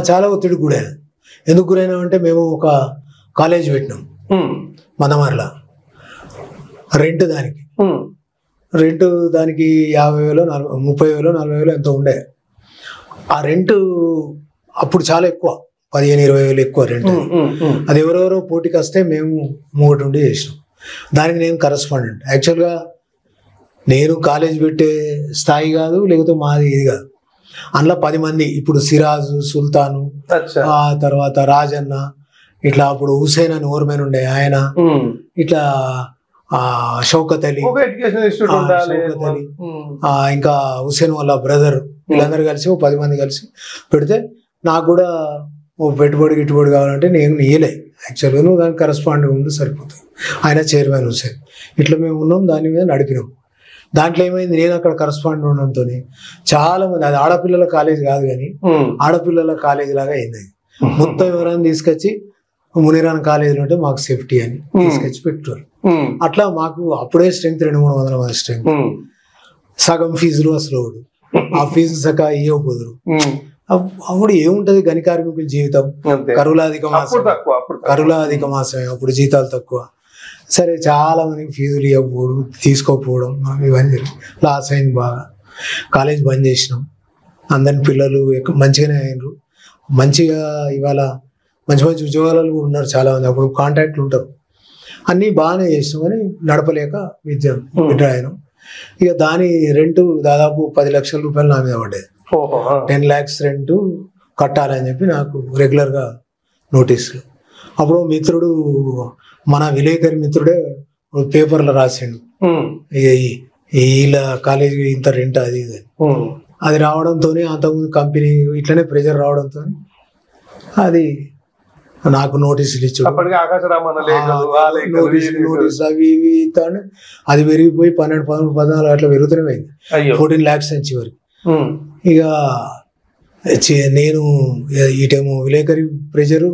Speaker 4: చాలా ఒత్తిడికి గురైనా. ఎందుకు గురైనా అంటే, మేము ఒక కాలేజ్ పెట్టినాం మందమర్లా, రెంట్ దానికి 50,000 30,000 40,000 ఎంతో ఉండే. ఆ రెంట్ అప్పుడు చాలా ఎక్కువ, 15-20 వేలు ఎక్కువ రెంట్. అది ఎవరెవరో పోటీకి వస్తే మేము మూగటి ఉండి చేసినాం. దానికి నేను కరస్పాండెంట్. యాక్చువల్గా నేను కాలేజ్ పెట్టే స్థాయి కాదు, లేకపోతే మాది ఇది కాదు. అందులో 10 మంది, ఇప్పుడు సిరాజు, సుల్తాను, ఆ తర్వాత రాజన్న, ఇట్లా అప్పుడు హుసేన్ అని ఓర్మేన్ ఉండే ఆయన, ఇట్లా షౌకత్ అలీ, ఇంకా హుసేన్ వాళ్ళ బ్రదర్, వీళ్ళందరూ కలిసి 10 మంది కలిసి పెడితే నాకు కూడా ఓ పెట్టుబడి గిట్టుబడి కావాలంటే నేను ఇయ్యలే. యాక్చువల్గా నువ్వు దానికి కరస్పాండింగ్ ఉండి సరిపోతుంది. ఆయన చైర్మన్ హుసేన్, ఇట్లా మేము ఉన్నాం, దాని మీద నడిపినాం. దాంట్లో ఏమైంది, నేను అక్కడ కరస్పాండెంట్ ఉండడంతో చాలా మంది, అది ఆడపిల్లల కాలేజ్ కాదు కానీ ఆడపిల్లల కాలేజ్ లాగా అయింది. మొత్తం ఎవరైనా తీసుకొచ్చి మునిరాన్ కాలేజీలో ఉంటే మాకు సేఫ్టీ అని తీసుకొచ్చి పెట్టారు. అట్లా మాకు అప్పుడే స్ట్రెంగ్త్ 200-300 మంది స్ట్రెంగ్త్. సగం ఫీజులు అసలు ఆ ఫీజు సగ ఇవ్వకూడదు. అప్పుడు ఏముంటది గని కార్మికుల జీవితం, కరువులాధిక మాసమే, అప్పుడు జీతాలు తక్కువ. సరే చాలా మందికి ఫీజులు ఇవ్వకపోవడం, తీసుకోకపోవడం, ఇవన్నీ లాస్ అయింది బాగా. కాలేజ్ బంద్ చేసినాం. అందరి పిల్లలు మంచిగానే అయినారు. మంచిగా ఇవాళ మంచి మంచి ఉద్యోగాలు కూడా ఉన్నారు చాలా మంది. అప్పుడు కాంటాక్ట్లు ఉంటారు. అన్నీ బాగానే చేసినాం కానీ నడపలేక విడ్రా అయినాం. ఇక దాని రెంట్ దాదాపు 10 లక్షల రూపాయలు నా మీద పడ్డది. 10 lakhs రెంట్ కట్టాలని చెప్పి నాకు రెగ్యులర్గా నోటీసులు. అప్పుడు మిత్రుడు, మన విలేకరి మిత్రుడే పేపర్లో రాసిండు, వీళ్ళ కాలేజీ ఇంత రెంట్ అది ఇది. అది రావడంతో అంతకుముందు కంపెనీ ఇట్లనే ప్రెజర్ రావడంతో అది నాకు నోటీసులు ఇచ్చాడు. నోటీసులు అవి ఇవి ఇస్తాను. అది పెరిగిపోయి 12, 13, 14 అట్లా పెరుగుతూనే పోయింది. 14 lakhs నుంచి వరకు. ఇక నేను ఇటేమో విలేకరి ప్రెజరు,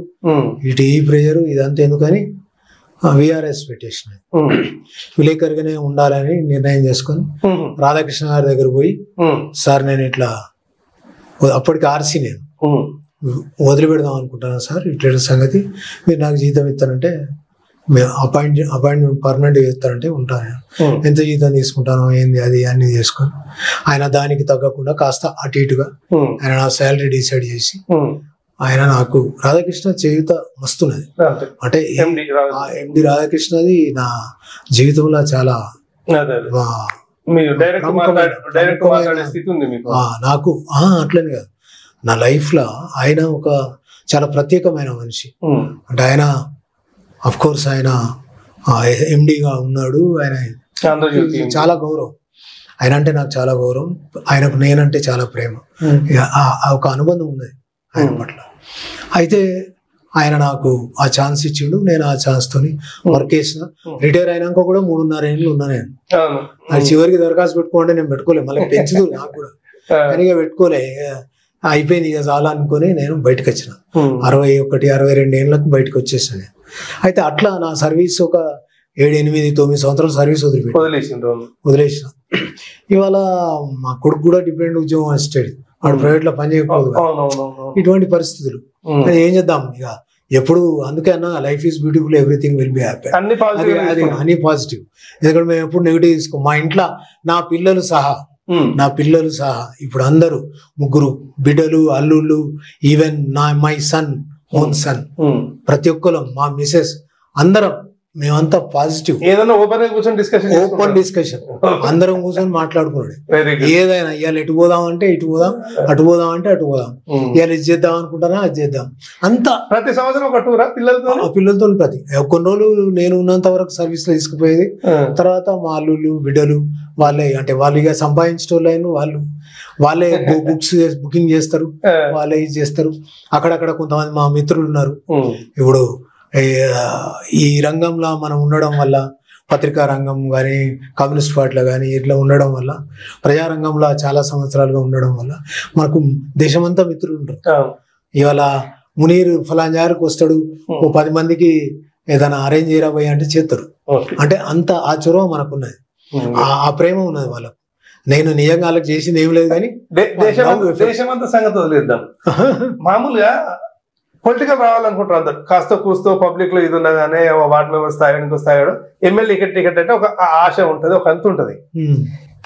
Speaker 4: ఇటు ఈ ప్రెజరు, ఇదంతా ఎందుకని విఆర్ఎస్ పెట్టేసిన. విలేకరిగానే ఉండాలని నిర్ణయం చేసుకొని రాధాకృష్ణ గారి దగ్గర పోయి, సార్ నేను ఇట్లా అప్పటికి ఆర్సీ నేను వదిలిపెడదాం అనుకుంటున్నాను సార్, ఇట్లా సంగతి, మీరు నాకు జీతం ఇస్తానంటే అపాయింట్మెంట్ పర్మనెంట్ ఇస్తానంటే ఉంటాను, ఎంత జీతం తీసుకుంటానో ఏంది అది అన్ని చేసుకొని ఆయన దానికి తగ్గకుండా కాస్త అటు ఇటుగా ఆయన నా శాలరీ డిసైడ్ చేసి ఆయన నాకు రాధాకృష్ణ చేయుత మస్తున్నది. అంటే ఎండి రాధాకృష్ణది నా జీవితంలో చాలా నాకు అట్లనే కాదు, నా లైఫ్ లో ఆయన ఒక చాలా ప్రత్యేకమైన మనిషి. అంటే ఆయన అఫ్ కోర్స్ ఆయన ఎండిగా ఉన్నాడు. ఆయన చాలా గౌరవం, ఆయన అంటే నాకు చాలా గౌరవం. ఆయనకు నేనంటే చాలా ప్రేమ, ఒక అనుబంధం ఉన్నది ఆయన పట్ల. అయితే ఆయన నాకు ఆ ఛాన్స్ ఇచ్చిండు. నేను ఆ ఛాన్స్ తోని వర్క్ చేసిన. రిటైర్ అయినాక కూడా 3.5 ఏళ్ళు ఉన్నా నేను. అది చివరికి దరఖాస్తు పెట్టుకోండి, నేను పెట్టుకోలే, మళ్ళీ పెంచుదు నాకు కూడా, కానీ ఇక పెట్టుకోలే, అయిపోయింది ఇక చాలా అనుకుని నేను బయటకు వచ్చిన. 61-62 ఏళ్ళకు బయటకు వచ్చేసాను నేను. అయితే అట్లా నా సర్వీస్ ఒక 7, 8, 9 సంవత్సరాలు సర్వీస్ వదిలేసిన. ఇవాళ మా కొడుకు కూడా డిపెండెంట్ ఉద్యోగం వచ్చాడు, వాడు ప్రైవేట్ లో పని చేయకపోదు. ఇటువంటి పరిస్థితులు ఏం చేద్దాం ఇక ఎప్పుడు. అందుకే అన్న life is beautiful, everything will be happy. అన్ని పాజిటివ్. ఎందుకంటే మేము ఎప్పుడు నెగిటివ్ తీసుకో. మా ఇంట్లో నా పిల్లలు సహా ఇప్పుడు అందరూ 3 బిడ్డలు, అల్లుళ్ళు, even my son, own son, ప్రతి ఒక్కరు, మా మిసెస్, అందరం మేమంతా పాజిటివ్. ఏదైనా ఓపెన్ డిస్కషన్ అందరం కూర్చొని మాట్లాడుకున్నాడు. ఏదైనా ఇవాళ ఎటు పోదాం అంటే ఇటు పోదాం, అటు పోదాం అంటే అటు పోదాం, ఇవాళ ఇది చేద్దాం అనుకుంటారా అది చేద్దాం. అంతా ప్రతి సంవత్సరం ఒక టూరా పిల్లలతో కొన్ని రోజులు నేను ఉన్నంత వరకు సర్వీస్ లో తీసుకుపోయేది. తర్వాత మా అల్లుళ్ళు, బిడ్డలు వాళ్ళే, అంటే వాళ్ళు ఇక సంపాదించేటోళ్ళు వాళ్ళే బుక్స్ బుకింగ్ చేస్తారు, వాళ్ళే ఇది చేస్తారు. అక్కడక్కడ కొంతమంది మా మిత్రులు ఉన్నారు. ఇప్పుడు ఈ రంగంలో మనం ఉండడం వల్ల, పత్రికా రంగం కానీ, కమ్యూనిస్ట్ పార్టీలో కానీ ఇట్లా ఉండడం వల్ల, ప్రజారంగంలో చాలా సంవత్సరాలుగా ఉండడం వల్ల మనకు దేశమంతా మిత్రులు ఉంటారు. ఇవాళ మునీర్ ఫలాంజారికి వస్తాడు, ఓ 10 మందికి ఏదైనా అరేంజ్ చేయరాబోయే అంటే చేస్తారు. అంటే అంత ఆ చొరవ మనకున్నది, ఆ ప్రేమ ఉన్నది వాళ్ళకు. నేను నిజంగా వాళ్ళకి చేసింది ఏం లేదు కానీ
Speaker 3: దేశమంతా సంగతి వదిలేద్దాం. మామూలుగా పొలిటికల్ రావాలనుకుంటారు అందరు, కాస్త కూస్తో పబ్లిక్ లో ఇది ఉండగానే వార్డు మెంబర్ స్థాయి, స్థాయి ఎమ్మెల్యే టికెట్ అంటే ఒక ఆశ ఉంటది, ఒక అంత ఉంటది.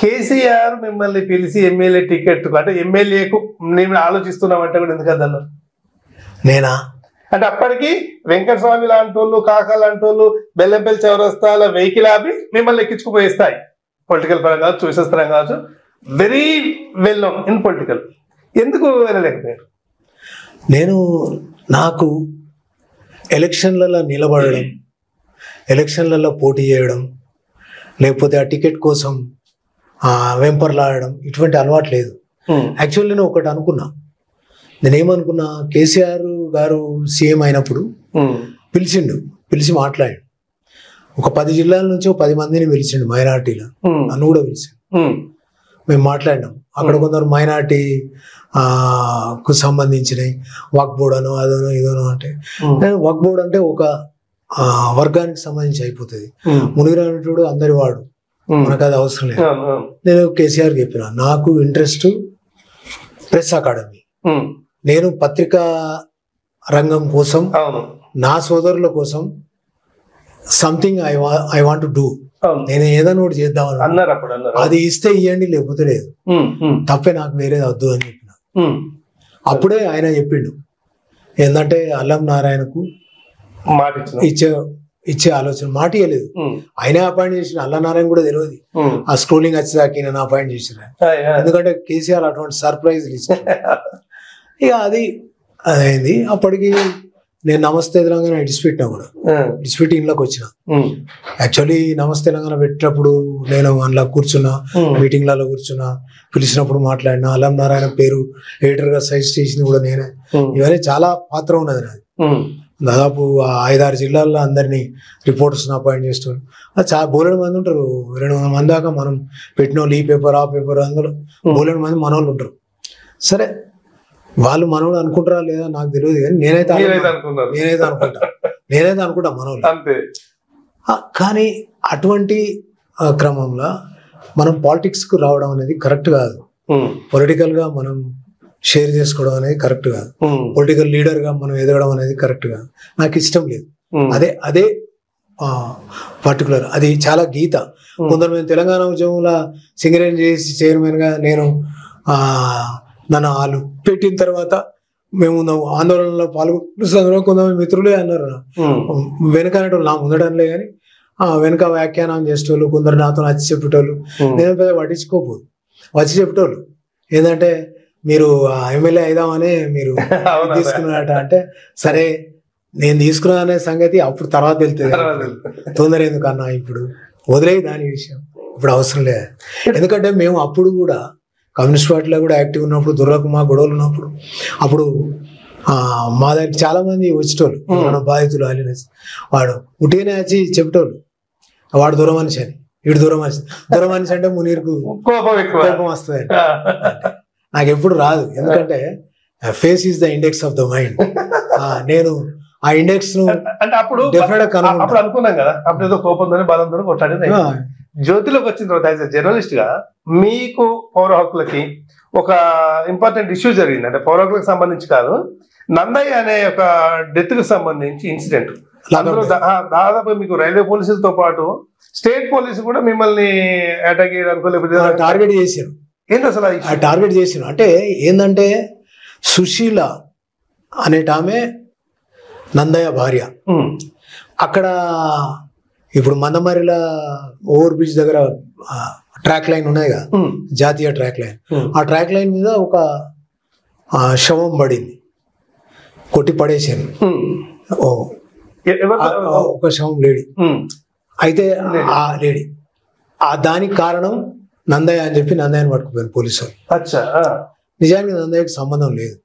Speaker 3: కేసీఆర్ మిమ్మల్ని పిలిచి ఎమ్మెల్యే టికెట్ అంటే ఎమ్మెల్యేకు నేను ఆలోచిస్తున్నామంటే కూడా ఎందుకు అన్నారు?
Speaker 4: నేనా
Speaker 3: అంటే అప్పటికి వెంకటస్వామి లాంటి వాళ్ళు, కాకా లాంటి వాళ్ళు బెల్లంపల్లి చౌరస్తాల వెహికల్ ఆపి మిమ్మల్ని ఎక్కించుకుపోయిస్తాయి. పొలిటికల్ పరంగా కావచ్చు, చూసెస్ పరంగా కావచ్చు, very well known in political. ఎందుకు వెళ్ళలేకపోయారు?
Speaker 4: నాకు ఎలక్షన్లలో నిలబడడం, ఎలక్షన్లలో పోటీ చేయడం, లేకపోతే ఆ టికెట్ కోసం వెంపర్లాడడం ఇటువంటి అలవాటు లేదు. యాక్చువల్లీ నేను ఒకటి అనుకున్నా. నేనేమనుకున్నా, కేసీఆర్ గారు సీఎం అయినప్పుడు పిలిచి మాట్లాడాడు. ఒక 10 జిల్లాల నుంచి 10 మందిని పిలిచిండు, మైనార్టీలో నన్ను కూడా పిలిచిండు. మేము మాట్లాడినాం. అక్కడ కొందరు మైనార్టీ కు సంబంధించినవి వక్ఫ్ బోర్డు అనో అదనో ఇదనో అంటే, వక్ఫ్ బోర్డు అంటే ఒక వర్గానికి సంబంధించి అయిపోతుంది. మునిగిర అనేటోడు అందరి వాడు, మనకు అది అవసరం లేదు. నేను కేసీఆర్ చెప్పిన, నాకు ఇంట్రెస్ట్ ప్రెస్ అకాడమీ, నేను పత్రికా రంగం కోసం, నా సోదరుల కోసం something I want to do. నేను ఏదైనా ఒకటి చేద్దామని, అది ఇస్తే ఇవ్వండి లేకపోతే లేదు, తప్పే, నాకు వేరేది వద్దు అని చెప్పిన. అప్పుడే ఆయన చెప్పిండు ఏంటంటే అల్లం నారాయణకు ఇచ్చే ఆలోచన మాట ఇవ్వలేదు. ఆయన అపాయింట్ చేసిన, అల్లం నారాయణ కూడా తెలియదు. ఆ స్క్రోలింగ్ వచ్చేదాకా నేను అపాయింట్ చేసిన. ఎందుకంటే కేసీఆర్ అటువంటి సర్ప్రైజ్ ఇచ్చారు. ఇక అది అయింది. అప్పటికి నేను నమస్తే తెలంగాణ ఇడిచిపెట్టినా కూడా, ఇడిచిపెట్టి ఇంట్లోకి వచ్చిన. యాక్చువల్లీ నమస్తే తెలంగాణ పెట్టినప్పుడు నేను అందులో కూర్చున్నా, మీటింగ్లలో కూర్చున్నా, పిలిచినప్పుడు మాట్లాడినా. అల్లం నారాయణ పేరు ఎడిటర్ గా సజెస్ట్ చేసింది కూడా నేనే. ఇవన్నీ చాలా పాత్ర ఉన్నది నాది. దాదాపు 5-6 జిల్లాల్లో అందరినీ రిపోర్టర్స్ అపాయింట్ చేస్తారు. అది చాలా బోలెడు మంది ఉంటారు, 200 మంది దాకా. మనం పెట్టిన వాళ్ళు ఈ పేపర్ ఆ పేపర్, అందులో బోలెడు మంది మనోళ్ళు ఉంటారు. సరే, వాళ్ళు మనోళ్ళు అనుకుంటారా లేదా నాకు తెలియదు, కానీ నేనైతే అనుకుంటా మనోళ్ళు. కానీ అటువంటి క్రమంలో మనం పాలిటిక్స్ కు రావడం అనేది కరెక్ట్ కాదు. పొలిటికల్ గా మనం షేర్ చేసుకోవడం అనేది కరెక్ట్ కాదు. పొలిటికల్ లీడర్ గా మనం ఎదగడం అనేది కరెక్ట్ కాదు. నాకు ఇష్టం లేదు. అదే పర్టికులర్ అది చాలా గీత. కొందరు మేము తెలంగాణ ఉద్యమంలో సింగరేణి చేసి చైర్మన్ గా నేను నన్ను వాళ్ళు పెట్టిన తర్వాత మేము ఆందోళనలో పాల్గొన్న కొంతమంది మిత్రులే అన్నారు, వెనక అనేటోళ్ళు, నా ముందడంలే కానీ వెనక వ్యాఖ్యానం చేసేటోళ్ళు కొందరు నాతో వచ్చి చెప్పేటోళ్ళు. నేను పెద్ద పట్టించుకోపోదు. వచ్చి చెప్పేటోళ్ళు ఏంటంటే, మీరు ఎమ్మెల్యే అయిదామని మీరు తీసుకున్నారట అంటే, సరే నేను తీసుకున్నా అనే సంగతి అప్పుడు తర్వాత వెళ్తుంది, తొందర ఎందుకన్నా, ఇప్పుడు వదిలే దాని విషయం, ఇప్పుడు అవసరం లేదు. ఎందుకంటే మేము అప్పుడు కూడా కమ్యూనిస్ట్ పార్టీలో కూడా యాక్టివ్ ఉన్నప్పుడు, దుర్రకు మా గొడవలు ఉన్నప్పుడు, అప్పుడు మా దగ్గర చాలా మంది వచ్చేటోళ్ళు, మన బాధితులు అలినెస్, వాడు ఉట్టిగానే వచ్చి చెప్పేటోళ్ళు, వాడు దూరం మనిషి అని, వీడు దూరం మనిషి అంటే మునీర్కు కోపం వస్తుంది. నాకు ఎప్పుడు రాదు, ఎందుకంటే face is the index of the mind. నేను ఆ ఇండెక్స్ ను
Speaker 3: అంటే అప్పుడు డెఫినెట్ అప్పుడు అనుకున్నాం కదా, అప్పుడు ఏదో కోపంతో బలంతో కొట్టాడేది. జ్యోతిలోకి వచ్చిన తర్వాత యాజ్ ఎ జర్నలిస్ట్ గా మీకు పౌర హక్కులకి ఒక ఇంపార్టెంట్ ఇష్యూ జరిగింది. అంటే పౌర హక్కులకు సంబంధించి కాదు, నందయ్య అనే ఒక డెత్ కు సంబంధించి ఇన్సిడెంట్. అందులో దాదాపు మీకు రైల్వే పోలీసులతో పాటు స్టేట్ పోలీసు కూడా మిమ్మల్ని అటాక్ చేయడానికి లేకపోతే
Speaker 4: టార్గెట్ చేశారు.
Speaker 3: ఏంటి అసలు
Speaker 4: టార్గెట్ చేసిన అంటే ఏంటంటే, సుశీల అనేట ఆమె నందయ్య భార్య. అక్కడ ఇప్పుడు మందమరిల ఓవర్ బ్రిడ్జ్ దగ్గర ట్రాక్ లైన్ ఉన్నాయి కదా, జాతీయ ట్రాక్ లైన్. ఆ ట్రాక్ లైన్ మీద ఒక శవం పడింది, కొట్టి పడేసాను. ఒక శవం లేడీ. అయితే ఆ లేడీ దానికి కారణం నందయ్య అని చెప్పి నందయ్యని పట్టుకుపోయాను పోలీసు వాళ్ళు. నిజానికి నందయ్యకి సంబంధం లేదు.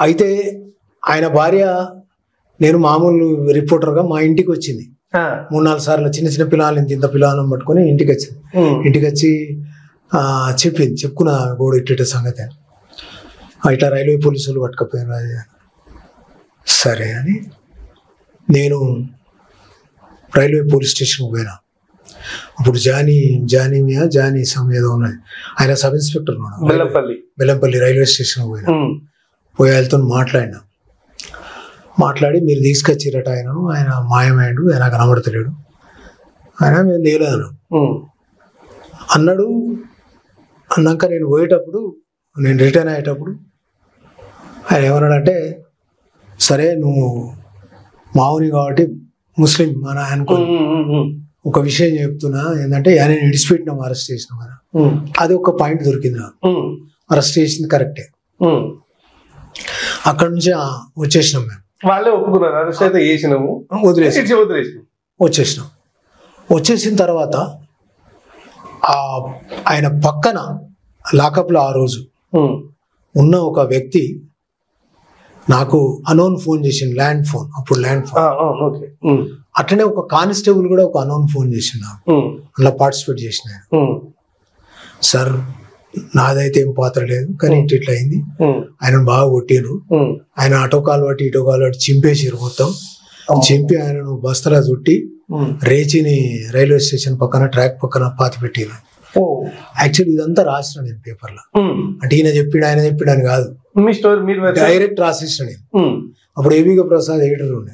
Speaker 4: అయితే ఆయన భార్య, నేను మామూలు రిపోర్టర్గా మా ఇంటికి వచ్చింది 3-4 సార్లు. చిన్న పిల్లల్ని, ఇంత పిల్లలను పట్టుకొని ఇంటికి వచ్చింది. ఇంటికి వచ్చి చెప్పుకున్నా గోడు ఇట్ట సంగతి, ఇట్లా రైల్వే పోలీసులు పట్టుకపోయారు అది. సరే అని నేను రైల్వే పోలీస్ స్టేషన్కి పోయినా. అప్పుడు జానీ సమేదో ఉన్నది, ఆయన సబ్ ఇన్స్పెక్టర్ ఉన్నాడు, బెల్లంపల్లి రైల్వే స్టేషన్కి పోయి ఆయనతో మాట్లాడి మీరు తీసుకొచ్చిరట ఆయనను, ఆయన మాయమైండు, ఆయన కనబడతలేడు, ఆయన మేము తేలేను. అన్నాడు. అన్నాక నేను పోయేటప్పుడు, నేను రిటర్న్ అయ్యేటప్పుడు ఆయన ఏమన్నాడంటే, సరే నువ్వు మావుని కాబట్టి ముస్లిం మన అనుకో, ఒక విషయం చెప్తున్నా ఏంటంటే ఆయన విడిచిపెట్టినాం, అరెస్ట్ చేసినాం కదా, అది ఒక పాయింట్ దొరికింది నాకు. అరెస్ట్ చేసింది కరెక్టే. అక్కడ నుంచి వచ్చేసినాం మేము.
Speaker 3: వాళ్ళే ఒప్పుకున్నారు అరెస్ట్ అయితే చేసినాము,
Speaker 4: వచ్చేసినాం. వచ్చేసిన తర్వాత ఆయన పక్కన లాకప్లో ఆ రోజు ఉన్న ఒక వ్యక్తి నాకు అనోన్ ఫోన్ చేసిండు, ల్యాండ్ ఫోన్, అప్పుడు ల్యాండ్ ఫోన్. అట్లనే ఒక కానిస్టేబుల్ కూడా ఒక అనోన్ ఫోన్ చేసిండు నాకు, అందులో పార్టిసిపేట్ చేసిన. సార్ నాదైతే ఏం పాత్ర లేదు, కానీ ఇట్లా అయింది, ఆయన బాగా కొట్టిరు, ఆయన అటో కాలు పట్టి ఇటో కాలు పట్టి చింపేసారు మొత్తం. చింపి ఆయనను బస్తలా చుట్టి రేచిని రైల్వే స్టేషన్ పక్కన ట్రాక్ పక్కన పాతి పెట్టిరు. యాక్చువల్లీ ఇదంతా రాసిన నేను పేపర్లో, అంటే ఈయన చెప్పాడు ఆయన చెప్పాడు అని కాదు, డైరెక్ట్ రాసేసిన నేను. అప్పుడు ఏబిక ప్రసాద్ ఎడిటర్ ఉండే.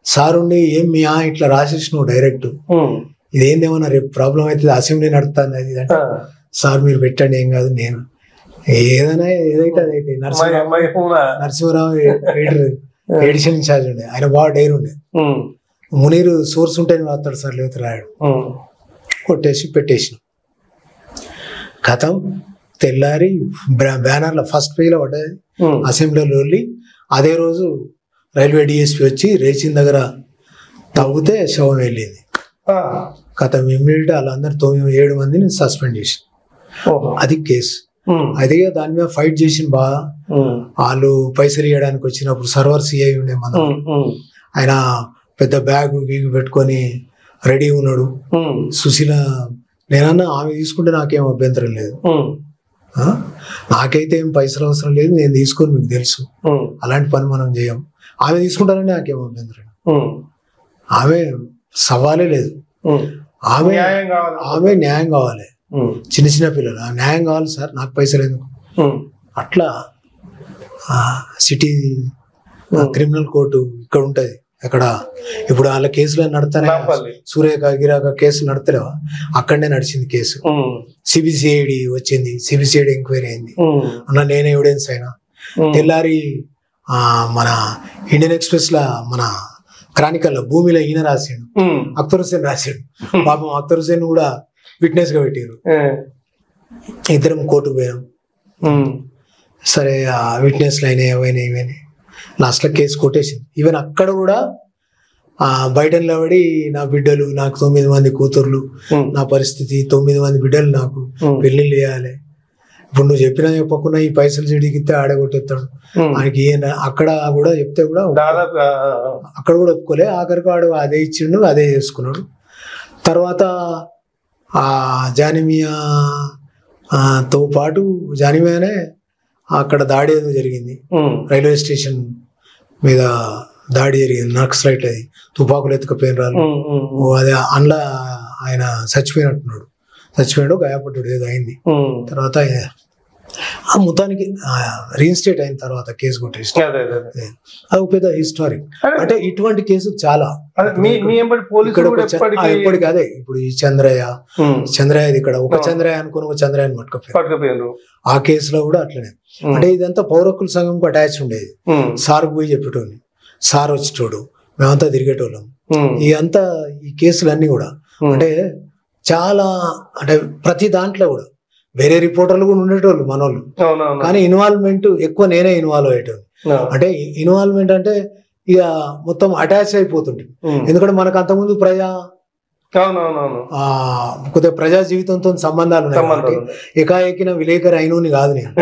Speaker 4: సార్ ఉండి ఏం మీ ఇట్లా రాసేసినావు డైరెక్ట్, ఇదేందేమన్నా రేపు ప్రాబ్లం అవుతుంది, అసెంబ్లీ నడుస్తుంది అది అంటే, సార్ మీరు పెట్టండి ఏం కాదు, నేను ఏదైనా ఏదైతే అదైతే. నరసింహరావు ఎడిషన్ ఇన్ఛార్జ్ ఉండే, ఆయన బాగా డైరీ ఉండే. మునీరు సోర్స్ ఉంటేనే రాస్తాడు సార్, లేకపోతే రాయడు. కొట్టేసి పెట్టేసిన కథం. తెల్లారి బ్యానర్లో ఫస్ట్ పేజ్లో పడ్డది, అసెంబ్లీలో వెళ్ళి అదే రోజు రైల్వే డిఎస్పీ వచ్చి రేచిన దగ్గర తవ్వితే శవం వెళ్ళింది. కథం ఇమ్మీడియట్ వాళ్ళందరూ 7 మందిని సస్పెండ్ చేసి, అది కేసు. అదే దాని మీద ఫైట్ చేసిన బాగా. వాళ్ళు పైసలు ఇవ్వడానికి వచ్చినప్పుడు సర్వర్ సిఐ ఉండే మనం, ఆయన పెద్ద బ్యాగ్ గీగు పెట్టుకొని రెడీ ఉన్నాడు. సుశీల నేనన్నా ఆమె తీసుకుంటే నాకేం అభ్యంతరం లేదు, నాకైతే ఏం పైసలు అవసరం లేదు, నేను తీసుకొని మీకు తెలుసు, అలాంటి పని మనం చేయం. ఆమె తీసుకుంటానంటే నాకేం అభ్యంతరం, ఆమె సవాలే లేదు. ఆమె న్యాయం కావాలి, చిన్న చిన్న పిల్లలు న్యాయం కావాలి సార్, నాకు పైసలు ఎందుకు. అట్లా సిటీ క్రిమినల్ కోర్టు ఇక్కడ ఉంటది, అక్కడ ఇప్పుడు వాళ్ళ కేసులు నడతానే, సూర్యక గిరాక కేసులు నడతలేవా, అక్కడనే నడిచింది కేసు. సిబిసిఐడి వచ్చింది, సిబిసిఐడి ఎంక్వైరీ అయింది, అన్న నేనే ఎవిడెన్స్ అయినా. తెల్లారి మన ఇండియన్ ఎక్స్ప్రెస్ లా మన క్రానికల్ లో భూమిలో ఈయన రాసాడు, అఖ్తర్ హుసేన్ రాశాడు. పాపం అఖ్తర్ హుసేన్ కూడా విట్నెస్ గా పెట్టారు. ఇద్దరం కోర్టుకు పోయాం. సరే ఆ విట్నెస్లు అయినా ఏవైనా ఇవన్నీ లాస్ట్ లో కేసు కొట్టేసింది. ఈవెన్ అక్కడ కూడా బయట నిలబడి నా బిడ్డలు, నాకు 9 మంది కూతుర్లు, నా పరిస్థితి 9 మంది బిడ్డలు, నాకు పెళ్లిళ్ళు చేయాలి, ఇప్పుడు నువ్వు చెప్పినా చెప్పకుండా ఈ పైసలు చెడిగితే ఆడగొట్టేస్తాడు ఆయనకి. అక్కడ కూడా చెప్తే కూడా అక్కడ కూడా ఒప్పుకోలే. ఆఖరికి వాడు అదే ఇచ్చిండు, అదే చేసుకున్నాడు. తర్వాత ఆ జానిమియాతో పాటు జానిమియానే అక్కడ దాడి ఏదో జరిగింది, రైల్వే స్టేషన్ మీద దాడి జరిగింది, నక్సలైట్, అది తుపాకులు ఎత్తుకపోయినారు. అదే అందులో ఆయన చచ్చిపోయాడు, గాయపడ్డాడు, ఏదో అయింది. తర్వాత ఆ మొత్తానికి రీఇన్స్టేట్ అయిన తర్వాత కేసు కొట్టేసి, అది పెద్ద హిస్టారిక్. అంటే ఇటువంటి కేసులు చాలా ఇప్పటికి. అదే ఇప్పుడు ఈ చంద్రయ్యది ఇక్కడ ఒక చంద్రయ్య అనుకుని ఒక చంద్రయ్యని పట్టుకపోయారు. ఆ కేసులో కూడా అట్లనే. అంటే ఇదంతా పౌర హక్కుల సంఘంకు అటాచ్ ఉండేది. సార్కు పోయి చెప్పేటోని, సార్ వచ్చేటోడు, మేమంతా తిరిగేటోళ్ళం. ఇదంతా ఈ కేసులన్నీ కూడా అంటే చాలా, అంటే ప్రతి దాంట్లో కూడా వేరే రిపోర్టర్లు కూడా ఉండేటోళ్ళు మనోళ్ళు, కానీ ఇన్వాల్వ్మెంట్ ఎక్కువ నేనే ఇన్వాల్వ్ అయ్యేటోళ్ళు. అంటే ఇన్వాల్వ్మెంట్ అంటే ఇక మొత్తం అటాచ్ అయిపోతుంటుంది. ఎందుకంటే మనకు అంతకుముందు కొద్దిగా ప్రజా జీవితంతో సంబంధాలు ఉన్నాయి. ఎకాఎకిన విలేకరి అయినోని కాదు నేను,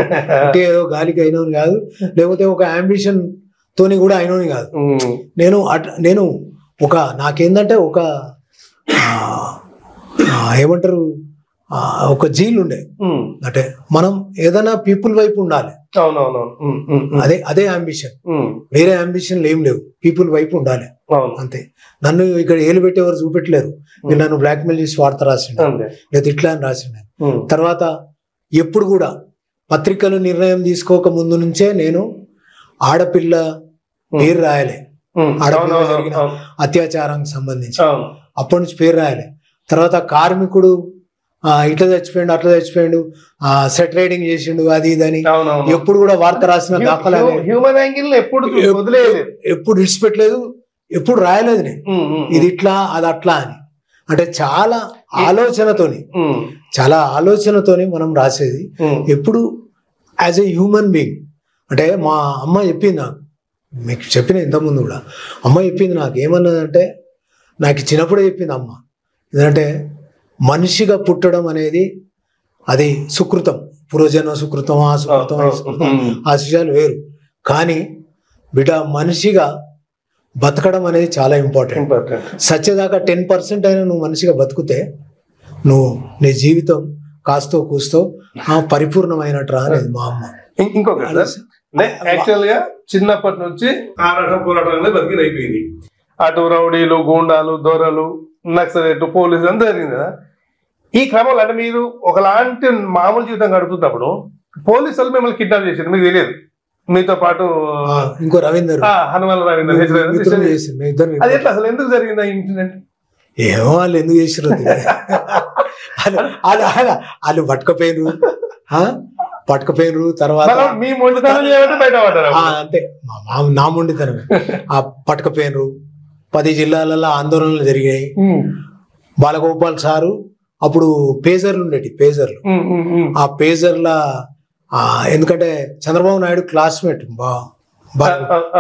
Speaker 4: అంటే ఏదో గాలికి అయినోని కాదు, లేకపోతే ఒక అంబిషన్ తోని కూడా అయినోని కాదు. నేను ఒక నాకేందంటే ఒక ఏమంటారు, ఒక జీల్ ఉండే, అంటే మనం ఏదైనా పీపుల్ వైపు ఉండాలి. అదే అంబిషన్, వేరే అంబిషన్లు ఏం లేవు, పీపుల్ వైపు ఉండాలి అంతే. నన్ను ఇక్కడ ఏలు పెట్టేవారు చూపెట్టలేరు, వీళ్ళు నన్ను బ్లాక్మెయిల్ చేసి వార్త రాసిండు లేదా ఇట్లా అని రాసిండు. తర్వాత ఎప్పుడు కూడా పత్రికలు నిర్ణయం తీసుకోక ముందు నుంచే నేను ఆడపిల్ల పేరు రాయాలి, ఆడపిల్ల జరిగిన అత్యాచారానికి సంబంధించి అప్పటి నుంచి పేరు రాయాలి. తర్వాత కార్మికుడు ఇట్లా చచ్చిపోయిండు అట్లా చచ్చిపోయిండు సెట్ రైడింగ్ చేసిండు అది ఇది అని ఎప్పుడు కూడా వార్త రాసిన దాఖలా
Speaker 3: హ్యూమన్ యాంగిల్ ఎప్పుడు
Speaker 4: విడిచిపెట్టలేదు, ఎప్పుడు రాయలేదు నేను ఇది ఇట్లా అది అట్లా అని. అంటే చాలా ఆలోచనతోని మనం రాసేది ఎప్పుడు యాజ్ ఎ హ్యూమన్ బీయింగ్. అంటే మా అమ్మ చెప్పింది నాకు, మీకు చెప్పిన ఇంతకుముందు కూడా అమ్మ చెప్పింది నాకు ఏమన్నదంటే, నాకు చిన్నప్పుడే చెప్పింది అమ్మ, ఎందుకంటే మనిషిగా పుట్టడం అనేది అది సుకృతం, పూర్వజన్మ సుకృతం, ఆ విషయాలు వేరు. కానీ బిడ్డ మనిషిగా బతకడం అనేది చాలా ఇంపార్టెంట్. సత్యదాకా 10% అయినా నువ్వు మనిషిగా బతుకుతే నువ్వు నీ జీవితం కాస్తో కూస్తో పరిపూర్ణమైనట్రా అనేది మా అమ్మ.
Speaker 3: ఇంకొక యాక్చువల్ గా చిన్నప్పటి నుంచి పోరాటంలో బతికి అయిపోయింది. అటు రౌడీలు, గూండాలు, దొరలు, నక్సలైట్లు, పోలీసు అంతా జరిగింది కదా. ఈ క్రమంలో అంటే మీరు ఒకలాంటి మామూలు జీవితం గడుపుతున్నప్పుడు పోలీసు వాళ్ళు మిమ్మల్ని కిడ్నాప్ చేశారు, మీకు తెలియదు. మీతో పాటు
Speaker 4: ఇంకో రవీందర్,
Speaker 3: హనుమల్ రవీందర్, అది ఎట్లా అసలు ఎందుకు జరిగింది ఆ ఇన్సిడెంట్?
Speaker 4: ఏమో వాళ్ళు ఎందుకు చేసారు, వాళ్ళు పట్టుకపోయినరు. తర్వాత
Speaker 3: మీ మొండితనం బయట పడ్డారు
Speaker 4: అంతే, నా మొండితనమే. పట్టుకపోయినరు. 10 జిల్లాలలో ఆందోళనలు జరిగాయి. బాలగోపాల్ సారు అప్పుడు పేజర్లు ఉండేవి, పేజర్లు. ఆ పేజర్ల ఎందుకంటే Chandrababu Naidu classmate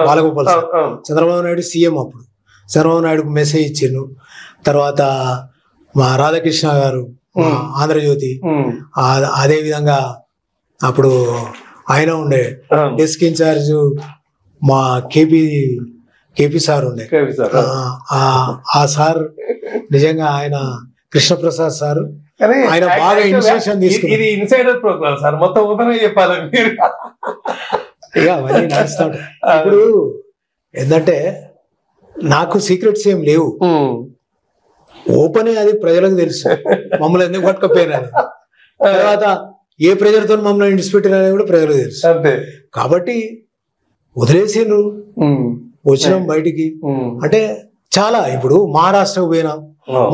Speaker 4: Balagopal sir. Chandrababu Naidu CM అప్పుడు. చంద్రబాబు నాయుడుకు మెసేజ్ ఇచ్చిండు. తర్వాత మా రాధాకృష్ణ గారు ఆంధ్రజ్యోతి, అదే విధంగా అప్పుడు ఆయన ఉండే డెస్క్ ఇన్ఛార్జ్ మా కేపీ సార్ ఉండే. ఆ సార్ నిజంగా ఆయన కృష్ణప్రసాద్ సార్, ఆయన బాగా ఇన్స్ట్రక్షన్ తీసుకున్నారు.
Speaker 3: ఇది ఇన్సైడర్ ప్రోగ్రామ్ సార్, మొత్తం ఓపెన్ గా చెప్పాలి మీరు.
Speaker 4: ఇక అవన్నీ నడుస్తా ఉంటాయి. ఇప్పుడు ఏంటంటే నాకు సీక్రెట్స్ ఏం లేవు, ఓపెన్ అది ప్రజలకు తెలుసు మమ్మల్ని ఎందుకు పట్టుకపోయినా. తర్వాత ఏ ప్రజలతో మమ్మల్ని ఇడిచిపెట్టినని కూడా ప్రజలకు తెలుసు. కాబట్టి వదిలేసిండ్రు, వచ్చినాం బయటికి. అంటే చాలా ఇప్పుడు మహారాష్ట్రకు పోయినాం,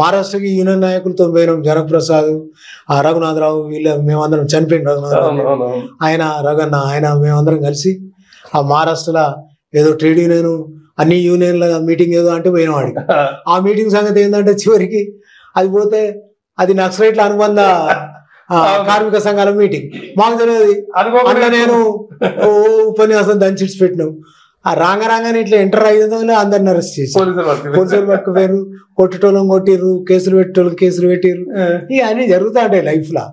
Speaker 4: మహారాష్ట్రకి యూనియన్ నాయకులతో పోయినాం. జనప్రసాద్, రఘునాథరావు, వీళ్ళ మేమందరం చనిపోయిన రఘునాథరావు, ఆయన రఘన్న, ఆయన మేమందరం కలిసి ఆ మహారాష్ట్రలో ఏదో ట్రేడ్ యూనియన్ అన్ని యూనియన్ల మీటింగ్ ఏదో అంటే పోయిన వాడికి. ఆ మీటింగ్ సంగతి ఏంటంటే చివరికి అది పోతే అది నక్సలైట్ల అనుబంధ కార్మిక సంఘాల మీటింగ్. మాకు తెలియదు. అట్లా నేను ఉపన్యాసం దంచిడిచి పెట్టినాం. ఆ రాగానే ఇట్లా ఎంటర్ అయ్యేదో అందరిని అరెస్ట్ చేసి పోలీసులు పట్టుకుపోయారు. కొట్టేటోళ్ళం కొట్టిర్రు, కేసులు పెట్టేటోళ్ళకి కేసులు పెట్టిర్రు. ఇక అన్నీ జరుగుతా ఉంటాయి లైఫ్ లో,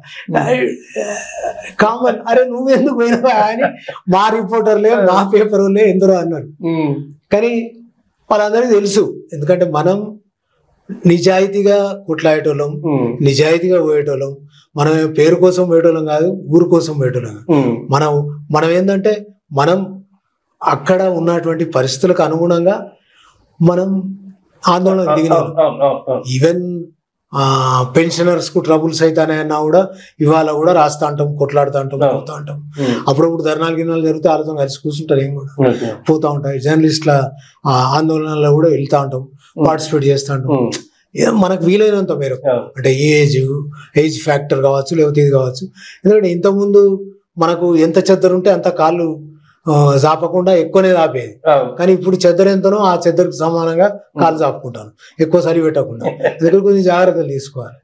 Speaker 4: కామన్. అరే నువ్వు ఎందుకు పోయినావా అని మా రిపోర్టర్లే, మా పేపర్ వాళ్ళే ఎందరో అన్నారు. కానీ వాళ్ళందరికీ తెలుసు, ఎందుకంటే మనం నిజాయితీగా కొట్లాడేటోళ్ళం, నిజాయితీగా పోయేటోళ్ళం. మనం పేరు కోసం పోయేటోళ్ళం కాదు, ఊరు కోసం పోయేటోళ్ళం. మనం ఏంటంటే మనం అక్కడ ఉన్నటువంటి పరిస్థితులకు అనుగుణంగా మనం ఆందోళన దిగినాం. ఈవెన్ పెన్షనర్స్ కు ట్రబుల్స్ అవుతాయన్నా కూడా ఇవాళ కూడా రాస్తా అంటాం, కొట్లాడుతూ అంటాం, పోతా ఉంటాం. అప్పుడప్పుడు ధర్నాలు గిన్నాలు జరిగితే వాళ్ళతో కలిసి కూర్చుంటారు, ఏం కూడా పోతా ఉంటాయి. జర్నలిస్టుల ఆందోళనలో కూడా వెళ్తా ఉంటాం, పార్టిసిపేట్ చేస్తూ ఉంటాం. మనకు వీలైనంత మేరకు. అంటే ఏజ్ ఫ్యాక్టర్ కావచ్చు, లేకపోతే ఇది కావచ్చు. ఎందుకంటే ఇంతకుముందు మనకు ఎంత చెద్దరు ఉంటే అంత కాళ్ళు చాపకుండా ఎక్కువనే చాపేది. కానీ ఇప్పుడు చెద్దరు ఎంతనో ఆ చెద్దరికి సమానంగా కాళ్ళు చాపుకుంటాను, ఎక్కువ సరి పెట్టకుండా. దగ్గర కొంచెం జాగ్రత్తలు తీసుకోవాలి.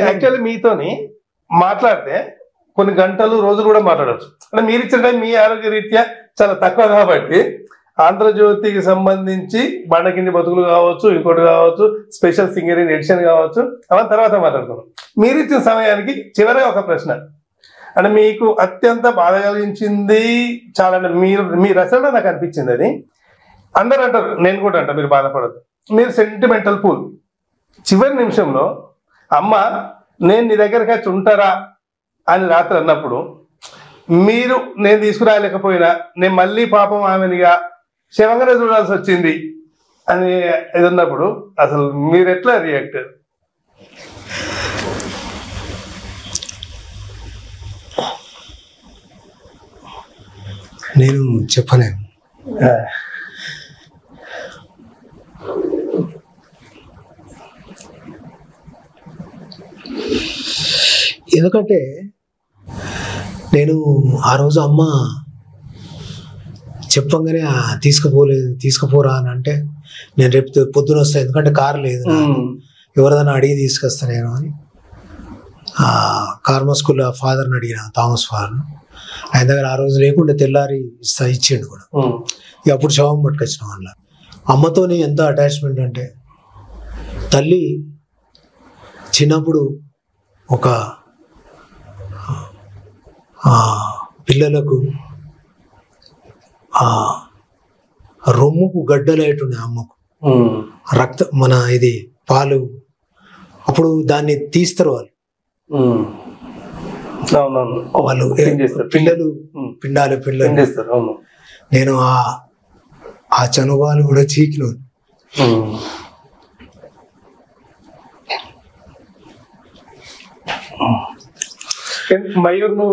Speaker 3: యాక్చువల్లీ మీతోని మాట్లాడితే కొన్ని గంటలు, రోజులు కూడా మాట్లాడచ్చు. అంటే మీరు ఇచ్చిన టైం మీ ఆరోగ్య రీత్యా చాలా తక్కువ కాబట్టి ఆంధ్రజ్యోతికి సంబంధించి బండకింది బతుకులు కావచ్చు, ఇంకోటి కావచ్చు, స్పెషల్ సింగరింగ్ ఎడిషన్ కావచ్చు, అవన్నీ తర్వాత మాట్లాడుతున్నాం. మీరు ఇచ్చిన సమయానికి చివరిగా ఒక ప్రశ్న, అంటే మీకు అత్యంత బాధ కలిగించింది చాలా, అంటే మీ రచనలో నాకు అనిపించింది అది. అందరూ అంటారు, నేను కూడా అంట, మీరు బాధపడద్దు, మీరు సెంటిమెంటల్ పూల్. చివరి నిమిషంలో అమ్మ నేను నీ దగ్గరికి వచ్చి ఉంటారా అని రాత్రి అన్నప్పుడు, మీరు నేను తీసుకురాలేకపోయినా నేను మళ్ళీ పాపం ఆమెనిగా శవంగానే చూడాల్సి వచ్చింది అని ఇది ఉన్నప్పుడు అసలు మీరు ఎట్లా రియాక్ట్?
Speaker 4: నేను చెప్పలేను. ఎందుకంటే నేను ఆ రోజు అమ్మ చెప్పంగానే తీసుకుపోరా అని అంటే నేను రేపు పొద్దున వస్తాను, ఎందుకంటే కారు లేదు, ఎవరిదైనా అడిగి తీసుకొస్తా నేను అని కార్మా స్కూల్లో ఫాదర్ని అడిగిన, థామస్ ఫాదర్ను. ఆయన దగ్గర ఆ రోజు లేకుంటే తెల్లారి ఇచ్చిండు కూడా. అప్పుడు శవం పట్టుకొచ్చిన వాళ్ళ. అమ్మతోని ఎంత అటాచ్మెంట్ అంటే, తల్లి చిన్నప్పుడు ఒక పిల్లలకు రొమ్ముకు గడ్డలేటుండే అమ్మకు, రక్త మన ఇది పాలు, అప్పుడు దాన్ని తీస్తారు వాళ్ళు పిల్లలు పిల్లలు. నేను ఆ చనుబాలు కూడా చీకిన.
Speaker 3: మయూర్ ను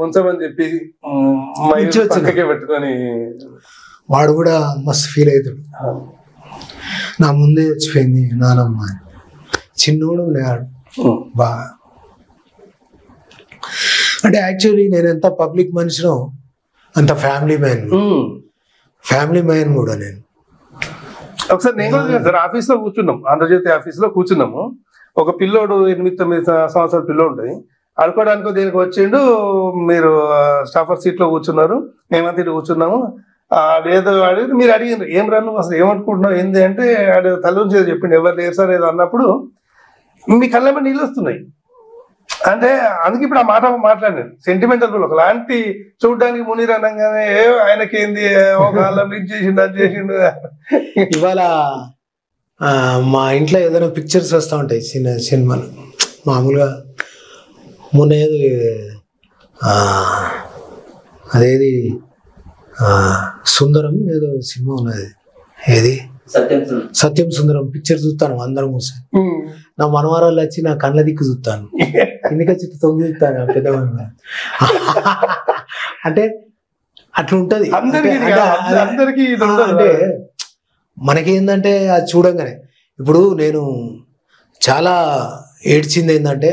Speaker 3: ఉంచమని చెప్పి పెట్టుకొని
Speaker 4: వాడు కూడా మస్తు ఫీల్ అవుతాడు. నా ముందే చచ్చిపోయింది నానమ్మ అని. చిన్నోడు లేడు బాగా. అంటే యాక్చువల్లీ నేను ఎంత పబ్లిక్ మనిషినో అంత ఫ్యామిలీ మ్యాన్ కూడా నేను.
Speaker 3: ఒకసారి నేను కూడా సార్ ఆఫీస్ లో కూర్చున్నాం, ఆంధ్రజ్యోతి ఆఫీస్ లో కూర్చున్నాము. ఒక పిల్లోడు 8-9 సంవత్సరాల పిల్లోడు ఉంటుంది, ఆడుకోవడానికి దేనికి వచ్చిండు. మీరు స్టాఫర్ సీట్ లో కూర్చున్నారు, మేమంతా ఇటు కూర్చున్నాము. ఏదో అడిగితే మీరు అడిగినారు ఏం రన్ను అసలు ఏమనుకుంటున్నావు ఏంది అంటే, ఆడు తల నుంచి ఏదో చెప్పిండు, ఎవరు లేరు సార్ ఏదో అన్నప్పుడు మీ కళ్ళ నీళ్ళు వస్తున్నాయి. అంటే అందుకే ఇప్పుడు ఆ మాట మాట్లాడాను. సెంటిమెంటల్ ఒకలాంటి చూడడానికి మునీర్ అనగానే ఆయనకి ఏంది ఒక లింక్ చేసిండు అది చేసిండు.
Speaker 4: ఇవాళ మా ఇంట్లో ఏదైనా పిక్చర్స్ వస్తూ ఉంటాయి చిన్న సినిమాలు. మామూలుగా మొన్న ఏదో అదేది సుందరం ఏదో సినిమా ఉన్నది, ఏది సత్యం సుందరం పిక్చర్ చూస్తాను అందరం కూర్చొని. నా మనవరాలు వచ్చి నా కళ్ళ దిక్కు చూస్తాను, ఎందుకొచ్చి తొంగి చూస్తాను పెద్ద అంటే అట్లా ఉంటది. అంటే మనకేందంటే అది చూడంగానే ఇప్పుడు నేను చాలా ఏడ్చింది ఏంటంటే,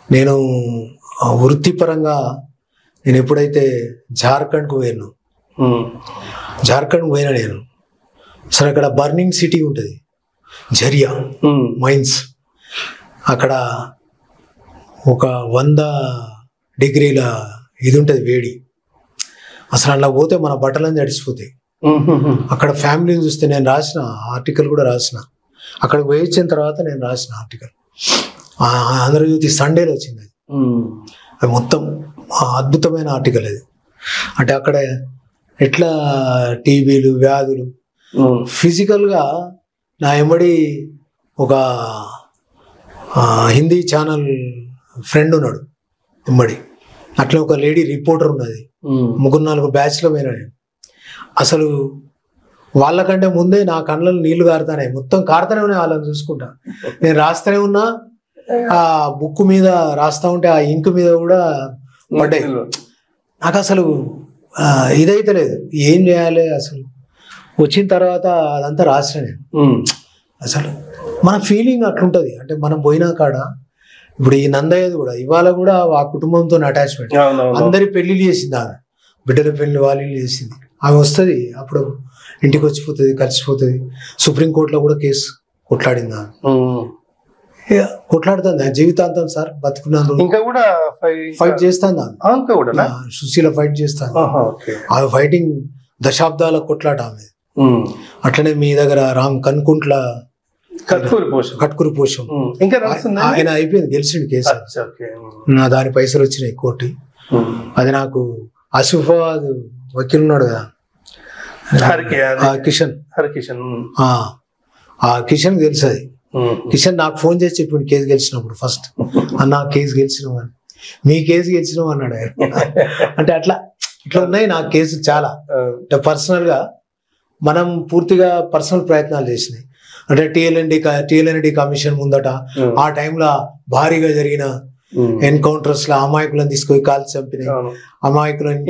Speaker 4: నేను వృత్తిపరంగా నేను ఎప్పుడైతే జార్ఖండ్కు పోయాను, నేను అసలు అక్కడ బర్నింగ్ సిటీ ఉంటుంది, జరియా మైన్స్. అక్కడ ఒక 100 డిగ్రీల ఇది ఉంటుంది వేడి. అసలు అలా పోతే మన బట్టలన్నీ తడిసిపోతాయి. అక్కడ ఫ్యామిలీని చూస్తే నేను రాసిన ఆర్టికల్ కూడా రాసిన. అక్కడ వేయించిన తర్వాత నేను రాసిన ఆర్టికల్ ఆంధ్రజ్యోతి సండేలో వచ్చింది. అది మొత్తం అద్భుతమైన ఆర్టికల్ అది. అంటే అక్కడ ఎట్లా టీబీలు వ్యాధులు ఫిజికల్గా నా ఎమ్మడి ఒక హిందీ ఛానల్ ఫ్రెండ్ ఉన్నాడు ఎమ్మడి, అట్లా ఒక లేడీ రిపోర్టర్ ఉన్నది. 3-4 బ్యాచ్లో పోయినా నేను. అసలు వాళ్ళకంటే ముందే నా కళ్ళలో నీళ్లు కారుతానే, మొత్తం కారుతానే ఉన్నాయి. వాళ్ళని చూసుకుంటా నేను రాస్తూనే ఉన్నా, ఆ బుక్ మీద రాస్తా ఉంటే ఆ ఇంక్ మీద కూడా పడ్డాయి. నాకు అసలు ఇదైతే లేదు, ఏం చేయాలి అసలు. వచ్చిన తర్వాత అదంతా రాసిన నేను. అసలు మన ఫీలింగ్ అట్లుంటది. అంటే మనం పోయినా కాడ ఇప్పుడు ఈ నందయ్యది కూడా ఇవాళ కూడా ఆ కుటుంబంతో అటాచ్మెంట్. అందరి పెళ్లిళ్ళు చేసింది ఆమె, బిడ్డల పెళ్లి వాళ్ళు చేసింది ఆమె. వస్తుంది అప్పుడు ఇంటికి వచ్చిపోతుంది, కలిసిపోతుంది. సుప్రీంకోర్టులో కూడా కేసు కొట్లాడింది ఆమె. కొట్లాడుతుంది జీవితాంతం సార్, బతుకున్నాను
Speaker 3: ఇంకా కూడా
Speaker 4: ఫైట్ చేస్తాను ఆమె. సుశీల ఫైట్ చేస్తాను. ఆమె ఫైటింగ్ దశాబ్దాల కొట్లాట ఆమె. అట్లనే మీ దగ్గర రామ్ కన్కుంట్ల కట్కూరి పోషం ఆయన అయిపోయింది, గెలిచిండు కేసు. నా దాని పైసలు వచ్చినాయి కోటి. అది నాకు ఆసిఫాబాద్ వకీల్ ఉన్నాడు కదా కిషన్, ఆ కిషన్ తెలుసు. అది కిషన్ నాకు ఫోన్ చేసి చెప్పిండు కేసు గెలిచినప్పుడు ఫస్ట్, అన్న కేసు గెలిచినావు అని. మీ కేసు గెలిచినావు అన్నాడు ఆయన. అంటే అట్లా ఉన్నాయి నా కేసు చాలా. అంటే పర్సనల్ గా మనం పూర్తిగా పర్సనల్ ప్రయత్నాలు చేసినాయి. అంటే టిఎల్ఎన్డి కమిషన్ ముందట ఆ టైంలో భారీగా జరిగిన ఎన్కౌంటర్స్ లో అమాయకులను తీసుకొని కాల్చి చంపినాయి. అమాయకులను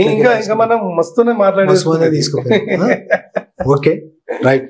Speaker 4: తీసుకుపోయి ఓకే రైట్.